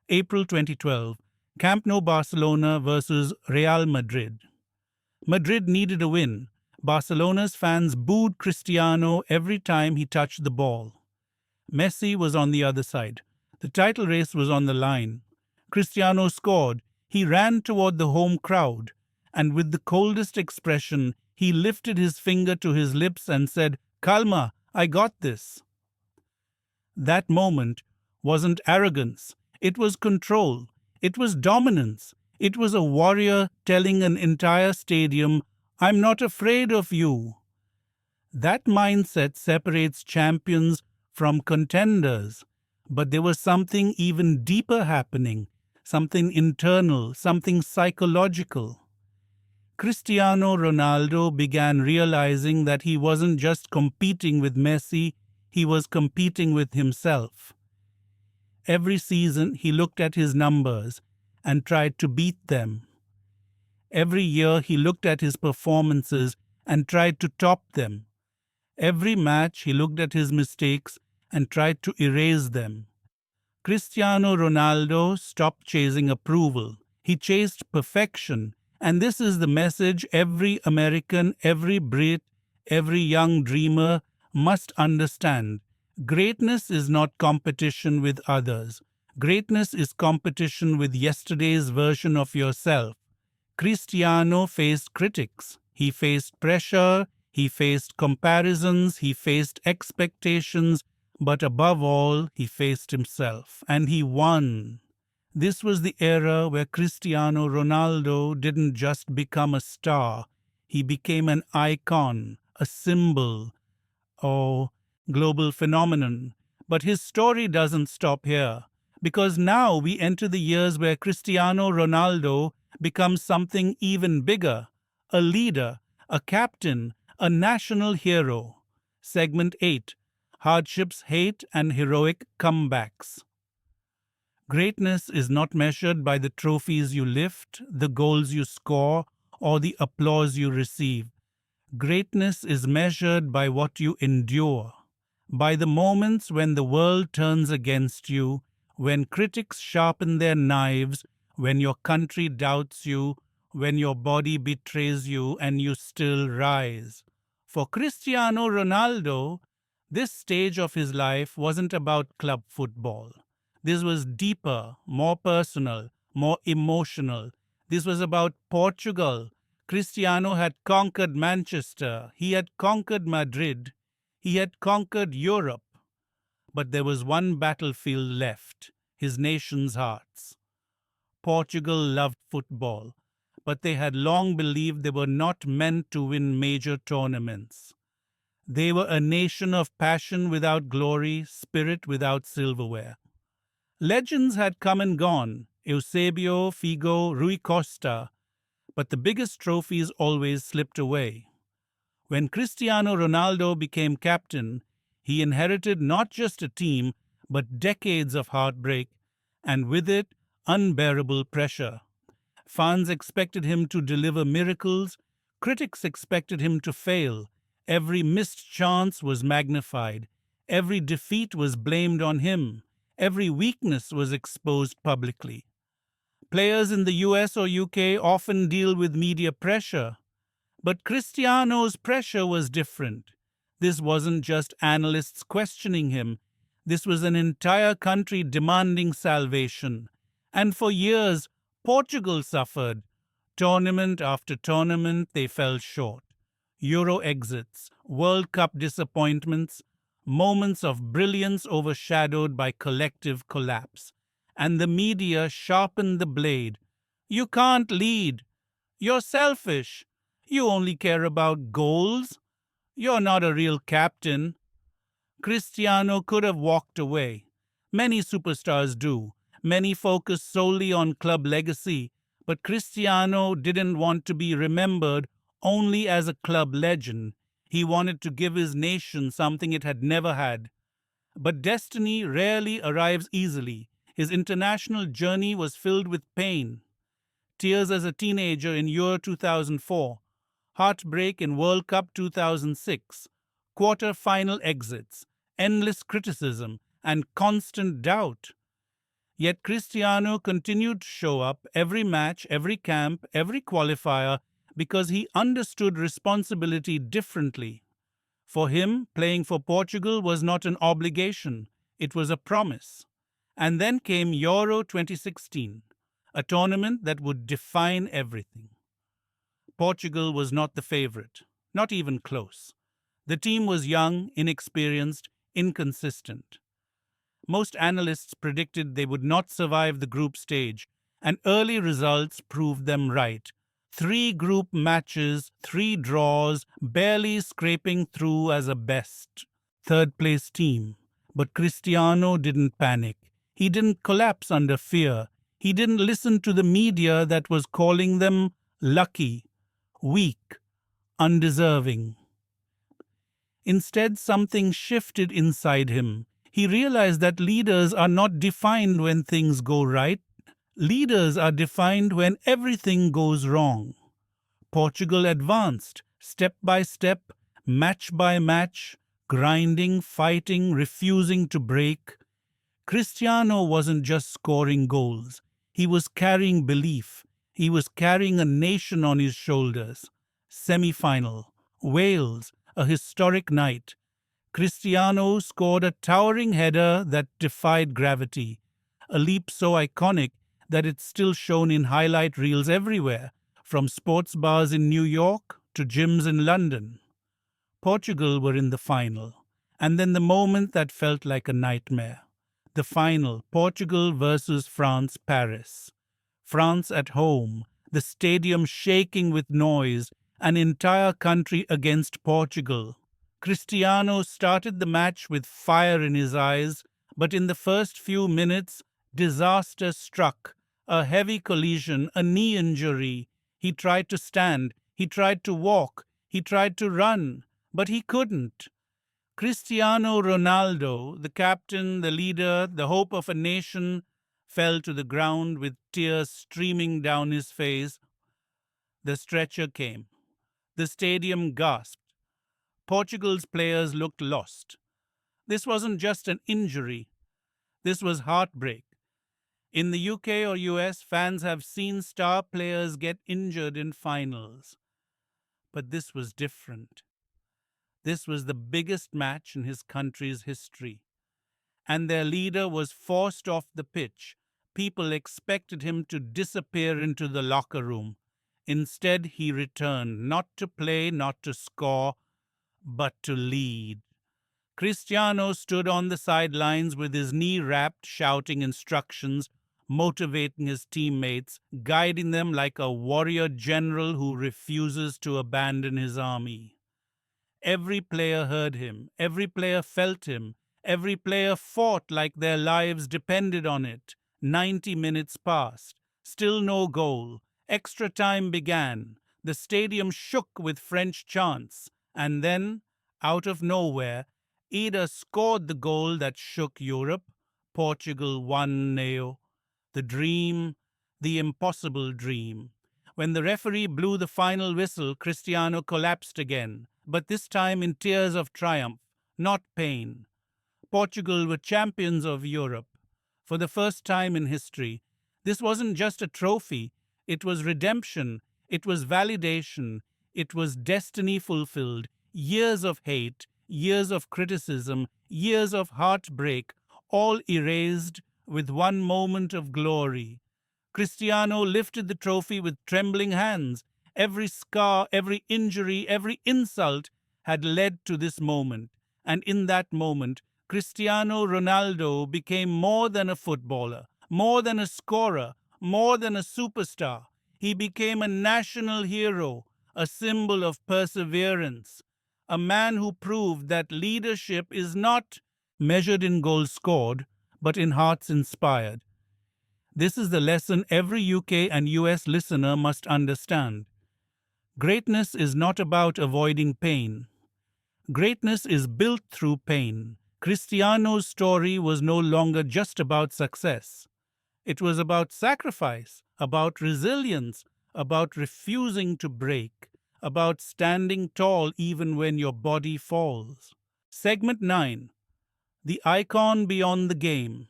April 2012, Camp Nou, Barcelona versus Real Madrid. Madrid needed a win. Barcelona's fans booed Cristiano every time he touched the ball. Messi was on the other side. The title race was on the line. Cristiano scored. He ran toward the home crowd, and with the coldest expression, he lifted his finger to his lips and said, "Calma, I got this." That moment wasn't arrogance. It was control. It was dominance. It was a warrior telling an entire stadium, "I'm not afraid of you." That mindset separates champions from contenders. But there was something even deeper happening, something internal, something psychological. Cristiano Ronaldo began realizing that he wasn't just competing with Messi, he was competing with himself. Every season he looked at his numbers and tried to beat them. Every year he looked at his performances and tried to top them. Every match he looked at his mistakes and tried to erase them. Cristiano Ronaldo stopped chasing approval. He chased perfection. And this is the message every American, every Brit, every young dreamer must understand. Greatness is not competition with others. Greatness is competition with yesterday's version of yourself. Cristiano faced critics. He faced pressure. He faced comparisons. He faced expectations. But above all, he faced himself. And he won. This was the era where Cristiano Ronaldo didn't just become a star. He became an icon, a symbol, or global phenomenon. But his story doesn't stop here, because now we enter the years where Cristiano Ronaldo becomes something even bigger: a leader, a captain, a national hero. Segment 8: Hardships, Hate, and Heroic Comebacks. Greatness is not measured by the trophies you lift, the goals you score, or the applause you receive. Greatness is measured by what you endure, by the moments when the world turns against you, when critics sharpen their knives, when your country doubts you, when your body betrays you, and you still rise. For Cristiano Ronaldo, this stage of his life wasn't about club football. This was deeper, more personal, more emotional. This was about Portugal. Cristiano had conquered Manchester, he had conquered Madrid, he had conquered Europe. But there was one battlefield left: his nation's hearts. Portugal loved football, but they had long believed they were not meant to win major tournaments. They were a nation of passion without glory, spirit without silverware. Legends had come and gone: Eusebio, Figo, Rui Costa, but the biggest trophies always slipped away. When Cristiano Ronaldo became captain, he inherited not just a team, but decades of heartbreak, and with it, unbearable pressure. Fans expected him to deliver miracles, critics expected him to fail. Every missed chance was magnified, every defeat was blamed on him, every weakness was exposed publicly. Players in the US or UK often deal with media pressure, but Cristiano's pressure was different. This wasn't just analysts questioning him, this was an entire country demanding salvation. And for years, Portugal suffered. Tournament after tournament, they fell short. Euro exits, World Cup disappointments, moments of brilliance overshadowed by collective collapse. And the media sharpened the blade. You can't lead. You're selfish. You only care about goals. You're not a real captain. Cristiano could have walked away. Many superstars do. Many focus solely on club legacy. But Cristiano didn't want to be remembered only as a club legend. He wanted to give his nation something it had never had. But destiny rarely arrives easily. His international journey was filled with pain. Tears as a teenager in Euro 2004, heartbreak in World Cup 2006, quarter-final exits, endless criticism, and constant doubt. Yet Cristiano continued to show up every match, every camp, every qualifier, because he understood responsibility differently. For him, playing for Portugal was not an obligation, it was a promise. And then came Euro 2016, a tournament that would define everything. Portugal was not the favorite, not even close. The team was young, inexperienced, inconsistent. Most analysts predicted they would not survive the group stage, and early results proved them right. 3 group matches, 3 draws, barely scraping through as a best third-place team. But Cristiano didn't panic. He didn't collapse under fear. He didn't listen to the media that was calling them lucky, weak, undeserving. Instead, something shifted inside him. He realized that leaders are not defined when things go right. Leaders are defined when everything goes wrong. Portugal advanced, step by step, match by match, grinding, fighting, refusing to break. Cristiano wasn't just scoring goals. He was carrying belief. He was carrying a nation on his shoulders. Semi-final, Wales, a historic night. Cristiano scored a towering header that defied gravity, a leap so iconic that it's still shown in highlight reels everywhere, from sports bars in New York to gyms in London. Portugal were in the final, and then the moment that felt like a nightmare. The final, Portugal versus France, Paris. France at home, the stadium shaking with noise, an entire country against Portugal. Cristiano started the match with fire in his eyes, but in the first few minutes, disaster struck. A heavy collision, a knee injury. He tried to stand, he tried to walk, he tried to run, but he couldn't. Cristiano Ronaldo, the captain, the leader, the hope of a nation, fell to the ground with tears streaming down his face. The stretcher came. The stadium gasped. Portugal's players looked lost. This wasn't just an injury, this was heartbreak. In the UK or US, fans have seen star players get injured in finals. But this was different. This was the biggest match in his country's history. And their leader was forced off the pitch. People expected him to disappear into the locker room. Instead, he returned, not to play, not to score, but to lead. Cristiano stood on the sidelines with his knee wrapped, shouting instructions, motivating his teammates, guiding them like a warrior general who refuses to abandon his army. Every player heard him, every player felt him, every player fought like their lives depended on it. 90 minutes passed, still no goal. Extra time began. The stadium shook with French chants, and then, out of nowhere, Ida scored the goal that shook Europe. Portugal won Neo. The dream, the impossible dream. When the referee blew the final whistle, Cristiano collapsed again, but this time in tears of triumph, not pain. Portugal were champions of Europe. For the first time in history, this wasn't just a trophy, it was redemption, it was validation, it was destiny fulfilled. Years of hate, years of criticism, years of heartbreak, all erased with one moment of glory. Cristiano lifted the trophy with trembling hands. Every scar, every injury, every insult had led to this moment. And in that moment, Cristiano Ronaldo became more than a footballer, more than a scorer, more than a superstar. He became a national hero, a symbol of perseverance, a man who proved that leadership is not measured in goals scored, but in hearts inspired. This is the lesson every UK and US listener must understand. Greatness is not about avoiding pain. Greatness is built through pain. Cristiano's story was no longer just about success. It was about sacrifice, about resilience, about refusing to break, about standing tall even when your body falls. Segment 9. The icon beyond the game.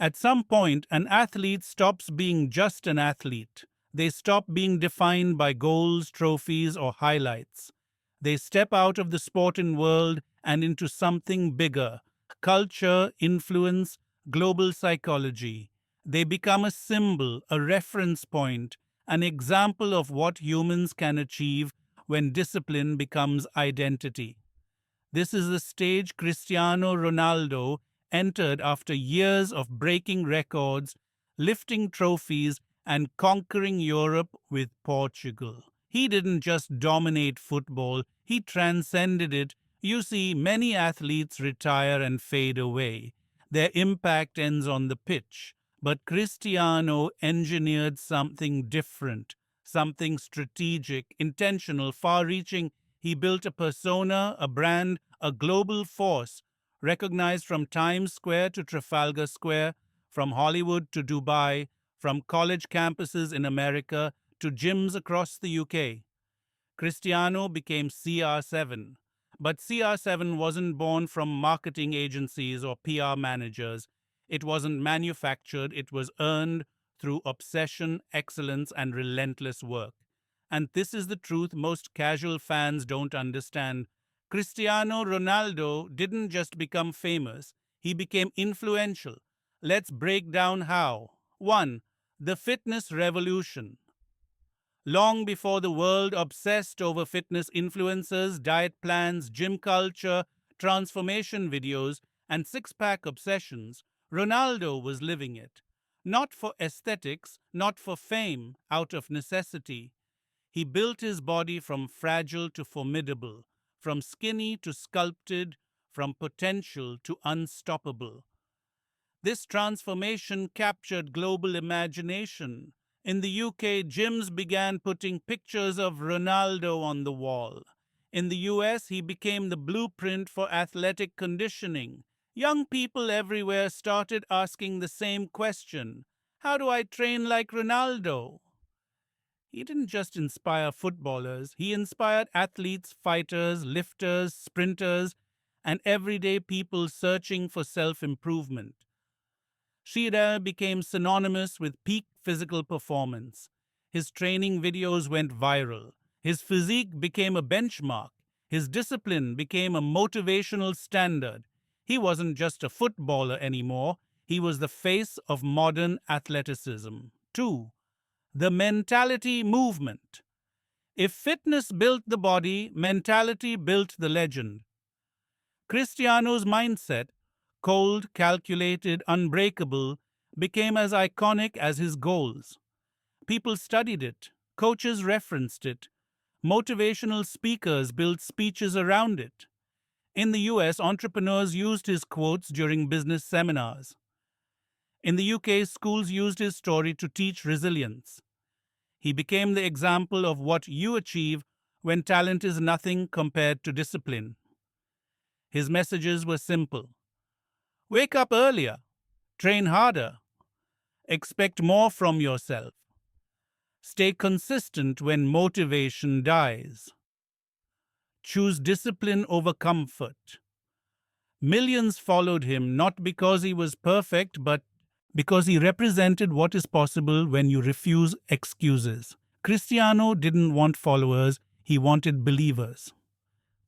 At some point, an athlete stops being just an athlete. They stop being defined by goals, trophies, or highlights. They step out of the sporting world and into something bigger: culture, influence, global psychology. They become a symbol, a reference point, an example of what humans can achieve when discipline becomes identity. This is the stage Cristiano Ronaldo entered after years of breaking records, lifting trophies, and conquering Europe with Portugal. He didn't just dominate football, he transcended it. You see, many athletes retire and fade away. Their impact ends on the pitch. But Cristiano engineered something different, something strategic, intentional, far reaching. He built a persona, a brand, a global force, recognized from Times Square to Trafalgar Square, from Hollywood to Dubai, from college campuses in America to gyms across the UK. Cristiano became CR7. But CR7 wasn't born from marketing agencies or PR managers. It wasn't manufactured, it was earned through obsession, excellence, and relentless work. And this is the truth most casual fans don't understand. Cristiano Ronaldo didn't just become famous, he became influential. Let's break down how. 1. The fitness revolution. Long before the world obsessed over fitness influencers, diet plans, gym culture, transformation videos, and six-pack obsessions, Ronaldo was living it. Not for aesthetics, not for fame, out of necessity. He built his body from fragile to formidable, from skinny to sculpted, from potential to unstoppable. This transformation captured global imagination. In the UK, gyms began putting pictures of Ronaldo on the wall. In the US, he became the blueprint for athletic conditioning. Young people everywhere started asking the same question: how do I train like Ronaldo? He didn't just inspire footballers, he inspired athletes, fighters, lifters, sprinters, and everyday people searching for self improvement. Shearer became synonymous with peak physical performance. His training videos went viral. His physique became a benchmark. His discipline became a motivational standard. He wasn't just a footballer anymore, he was the face of modern athleticism. 2. The mentality movement. If fitness built the body, mentality built the legend. Cristiano's mindset, cold, calculated, unbreakable, became as iconic as his goals. People studied it, coaches referenced it, motivational speakers built speeches around it. In the US, entrepreneurs used his quotes during business seminars. In the UK, schools used his story to teach resilience. He became the example of what you achieve when talent is nothing compared to discipline. His messages were simple: wake up earlier, train harder, expect more from yourself, stay consistent when motivation dies, choose discipline over comfort. Millions followed him not because he was perfect, but because he represented what is possible when you refuse excuses. Cristiano didn't want followers, he wanted believers.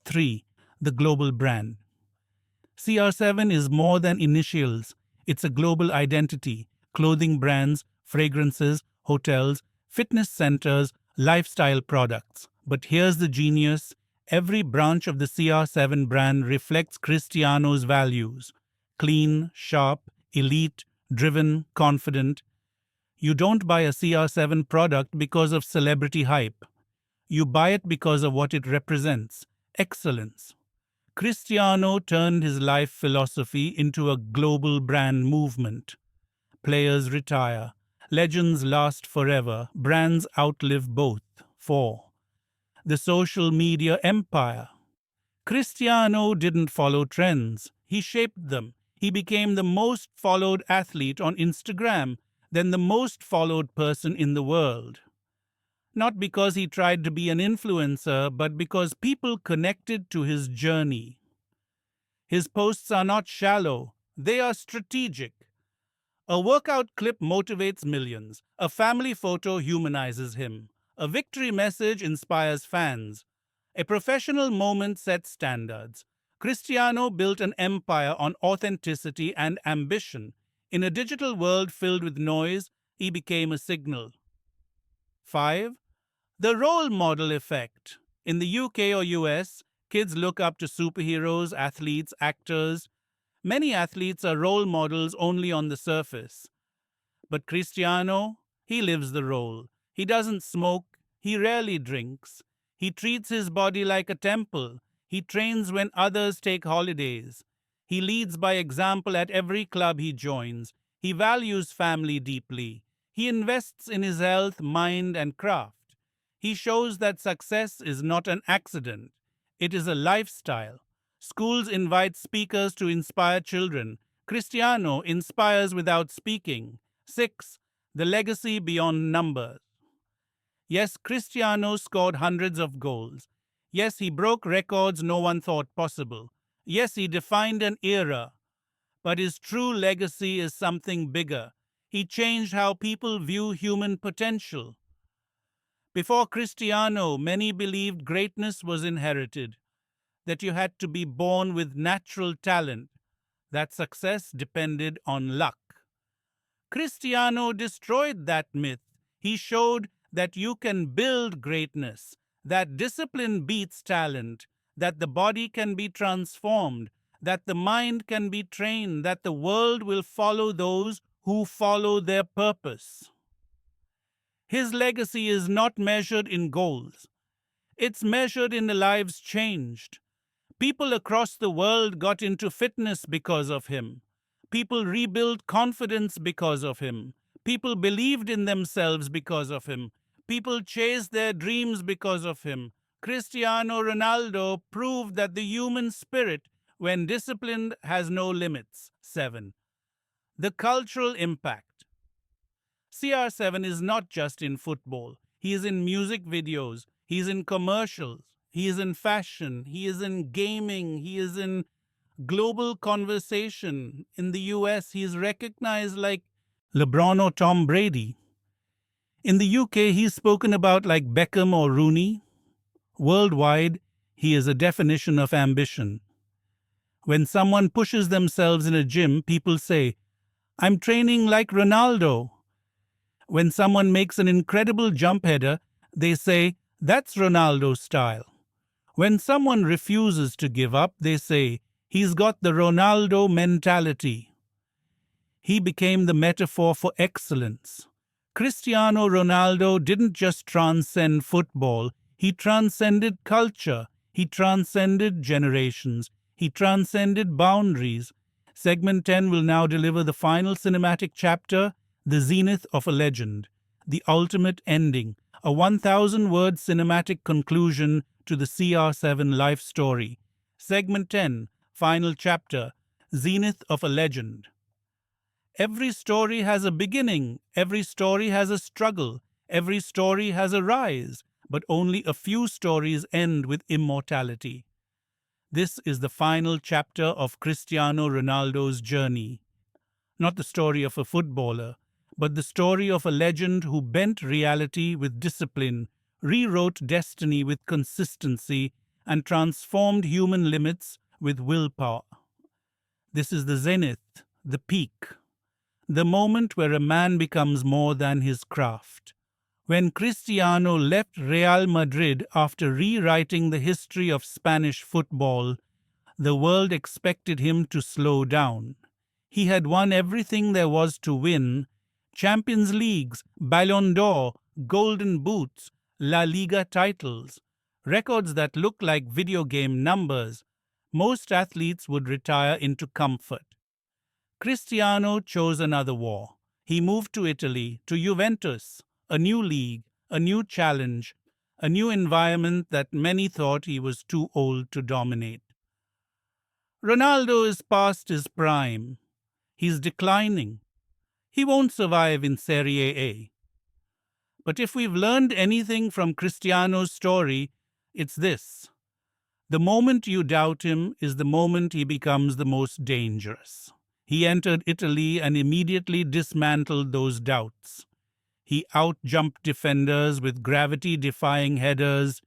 3. The global brand. CR7 is more than initials. It's a global identity. Clothing brands, fragrances, hotels, fitness centers, lifestyle products. But here's the genius. Every branch of the CR7 brand reflects Cristiano's values. Clean, sharp, elite, driven, confident. You don't buy a CR7 product because of celebrity hype. You buy it because of what it represents: excellence. Cristiano turned his life philosophy into a global brand movement. Players retire. Legends last forever. Brands outlive both. 4. The social media empire. Cristiano didn't follow trends. He shaped them. He became the most followed athlete on Instagram, then the most followed person in the world. Not because he tried to be an influencer, but because people connected to his journey. His posts are not shallow, they are strategic. A workout clip motivates millions. A family photo humanizes him. A victory message inspires fans. A professional moment sets standards. Cristiano built an empire on authenticity and ambition. In a digital world filled with noise, he became a signal. 5. The role model effect. In the UK or US, kids look up to superheroes, athletes, actors. Many athletes are role models only on the surface. But Cristiano, he lives the role. He doesn't smoke, he rarely drinks. He treats his body like a temple. He trains when others take holidays. He leads by example at every club he joins. He values family deeply. He invests in his health, mind, and craft. He shows that success is not an accident. It is a lifestyle. Schools invite speakers to inspire children. Cristiano inspires without speaking. 6. The legacy beyond numbers. Yes, Cristiano scored hundreds of goals. Yes, he broke records no one thought possible. Yes, he defined an era. But his true legacy is something bigger. He changed how people view human potential. Before Cristiano, many believed greatness was inherited, that you had to be born with natural talent, that success depended on luck. Cristiano destroyed that myth. He showed that you can build greatness, that discipline beats talent, that the body can be transformed, that the mind can be trained, that the world will follow those who follow their purpose. His legacy is not measured in goals. It's measured in the lives changed. People across the world got into fitness because of him. People rebuilt confidence because of him. People believed in themselves because of him. People chased their dreams because of him. Cristiano Ronaldo proved that the human spirit, when disciplined, has no limits. 7. The cultural impact. CR7 is not just in football. He is in music videos. He is in commercials. He is in fashion. He is in gaming. He is in global conversation. In the US, he is recognized like LeBron or Tom Brady. In the UK, he's spoken about like Beckham or Rooney. Worldwide, he is a definition of ambition. When someone pushes themselves in a gym, people say, "I'm training like Ronaldo." When someone makes an incredible jump header, they say, "That's Ronaldo's style." When someone refuses to give up, they say, "He's got the Ronaldo mentality." He became the metaphor for excellence. Cristiano Ronaldo didn't just transcend football, he transcended culture, he transcended generations, he transcended boundaries. Segment 10 will now deliver the final cinematic chapter, the zenith of a legend, the ultimate ending, a 1,000-word cinematic conclusion to the CR7 life story. Segment 10, final chapter, zenith of a legend. Every story has a beginning, every story has a struggle, every story has a rise, but only a few stories end with immortality. This is the final chapter of Cristiano Ronaldo's journey. Not the story of a footballer, but the story of a legend who bent reality with discipline, rewrote destiny with consistency, and transformed human limits with willpower. This is the zenith, the peak, the moment where a man becomes more than his craft. When Cristiano left Real Madrid after rewriting the history of Spanish football, the world expected him to slow down. He had won everything there was to win: Champions Leagues, Ballon d'Or, Golden Boots, La Liga titles, records that look like video game numbers. Most athletes would retire into comfort. Cristiano chose another war. He moved to Italy, to Juventus, a new league, a new challenge, a new environment that many thought he was too old to dominate. Ronaldo is past his prime. He's declining. He won't survive in Serie A. But if we've learned anything from Cristiano's story, it's this: the moment you doubt him is the moment he becomes the most dangerous. He entered Italy and immediately dismantled those doubts. He outjumped defenders with gravity-defying headers.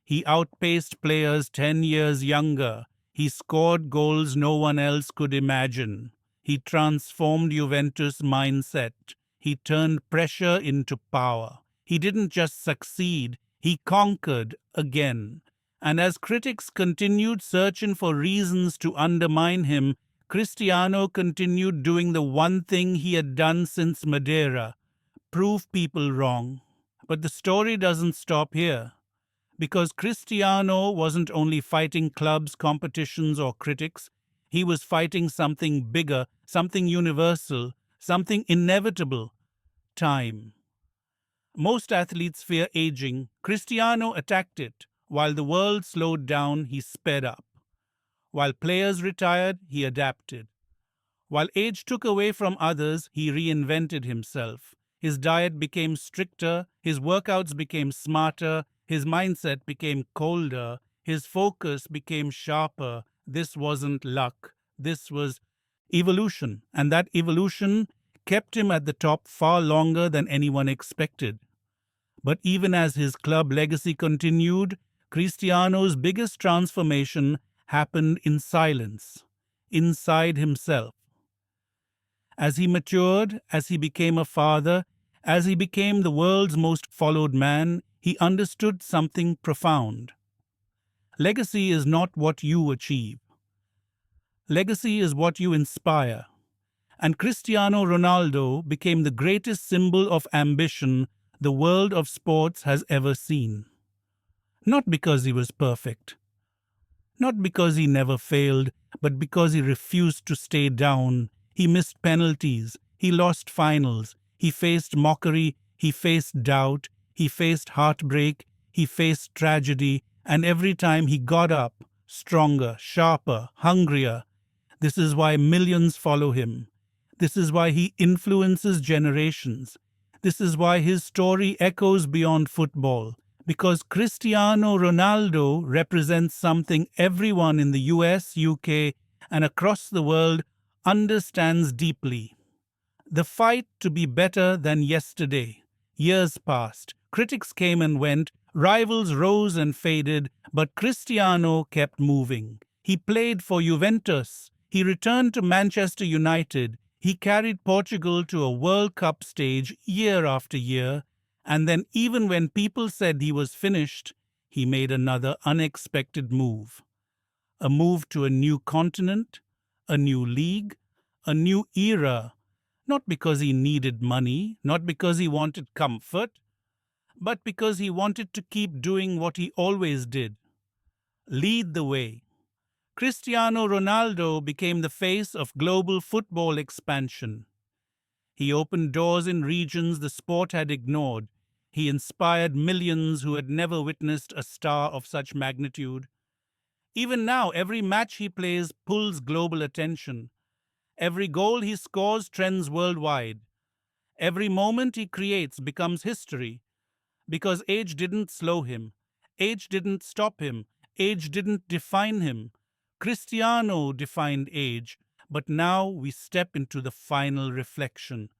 He outpaced players 10 years younger. He scored goals no one else could imagine. He transformed Juventus' mindset. He turned pressure into power. He didn't just succeed, he conquered again. And as critics continued searching for reasons to undermine him, Cristiano continued doing the one thing he had done since Madeira: prove people wrong. But the story doesn't stop here, because Cristiano wasn't only fighting clubs, competitions, or critics. He was fighting something bigger, something universal, something inevitable: time. Most athletes fear aging. Cristiano attacked it. While the world slowed down, he sped up. While players retired, he adapted. While age took away from others, he reinvented himself. His diet became stricter, his workouts became smarter, his mindset became colder, his focus became sharper. This wasn't luck. This was evolution. And that evolution kept him at the top far longer than anyone expected. But even as his club legacy continued, Cristiano's biggest transformation happened in silence, inside himself. As he matured, as he became a father, as he became the world's most followed man, he understood something profound. Legacy is not what you achieve. Legacy is what you inspire. And Cristiano Ronaldo became the greatest symbol of ambition the world of sports has ever seen. Not because he was perfect, Not because he never failed, but because he refused to stay down. He missed penalties, he lost finals, he faced mockery, he faced doubt, he faced heartbreak, he faced tragedy, and every time he got up, stronger, sharper, hungrier. This is why millions follow him. This is why he influences generations. This is why his story echoes beyond football. Because Cristiano Ronaldo represents something everyone in the US, UK, and across the world understands deeply. The fight to be better than yesterday. Years passed. Critics came and went. Rivals rose and faded. But Cristiano kept moving. He played for Juventus. He returned to Manchester United. He carried Portugal to a World Cup stage year after year. And then, even when people said he was finished, he made another unexpected move. A move to a new continent, a new league, a new era. Not because he needed money, not because he wanted comfort, but because he wanted to keep doing what he always did: lead the way. Cristiano Ronaldo became the face of global football expansion. He opened doors in regions the sport had ignored. He inspired millions who had never witnessed a star of such magnitude. Even now, every match he plays pulls global attention. Every goal he scores trends worldwide. Every moment he creates becomes history. Because age didn't slow him. Age didn't stop him. Age didn't define him. Cristiano defined age. But now we step into the final reflection,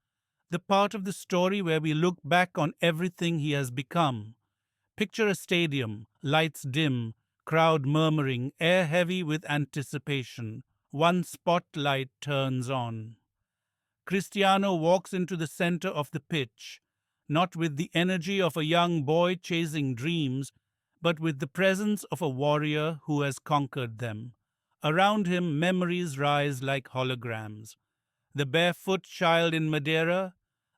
the part of the story where we look back on everything he has become. Picture a stadium, lights dim, crowd murmuring, air heavy with anticipation. One spotlight turns on. Cristiano walks into the center of the pitch, not with the energy of a young boy chasing dreams, but with the presence of a warrior who has conquered them. Around him, memories rise like holograms. The barefoot child in Madeira,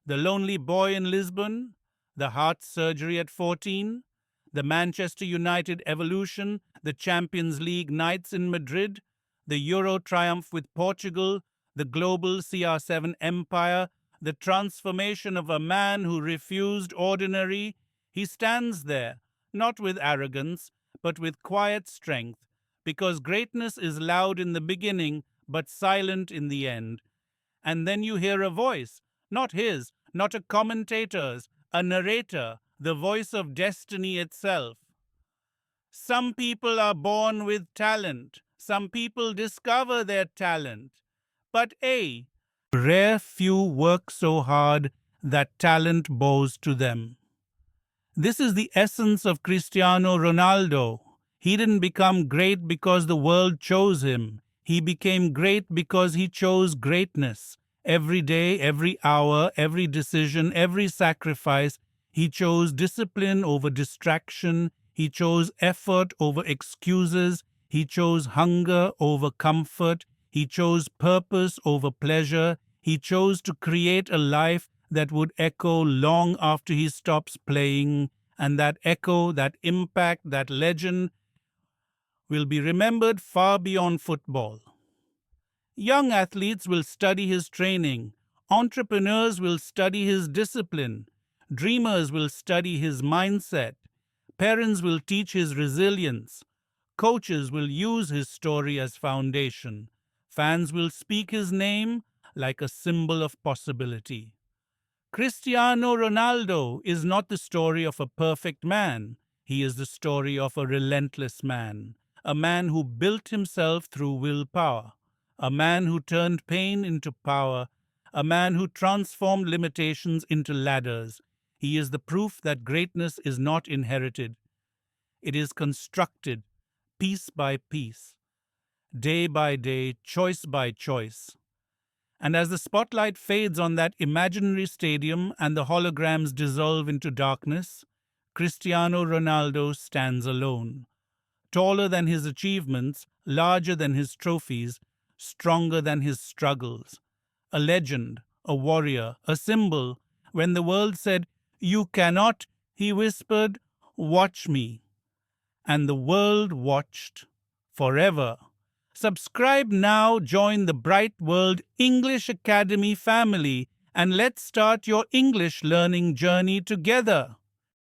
the lonely boy in Lisbon, the heart surgery at 14, the Manchester United evolution, the Champions League nights in Madrid, the Euro triumph with Portugal, the global CR7 empire, the transformation of a man who refused ordinary. He stands there, not with arrogance, but with quiet strength, because greatness is loud in the beginning, but silent in the end. And then you hear a voice, not his, not a commentator's, a narrator, the voice of destiny itself. Some people are born with talent. Some people discover their talent. But rare few work so hard that talent bows to them. This is the essence of Cristiano Ronaldo. He didn't become great because the world chose him. He became great because he chose greatness. Every day, every hour, every decision, every sacrifice, he chose discipline over distraction. He chose effort over excuses. He chose hunger over comfort. He chose purpose over pleasure. He chose to create a life that would echo long after he stops playing. And that echo, that impact, that legend will be remembered far beyond football. Young athletes will study his training. Entrepreneurs will study his discipline. Dreamers will study his mindset. Parents will teach his resilience. Coaches will use his story as foundation. Fans will speak his name like a symbol of possibility. Cristiano Ronaldo is not the story of a perfect man. He is the story of a relentless man, a man who built himself through willpower, a man who turned pain into power, a man who transformed limitations into ladders. He is the proof that greatness is not inherited. It is constructed, piece by piece, day by day, choice by choice. And as the spotlight fades on that imaginary stadium and the holograms dissolve into darkness, Cristiano Ronaldo stands alone, taller than his achievements, larger than his trophies, stronger than his struggles. A legend, a warrior, a symbol. When the world said, "You cannot," he whispered, "Watch me." And the world watched forever. Subscribe now, join the Bright World English Academy family, and let's start your English learning journey together.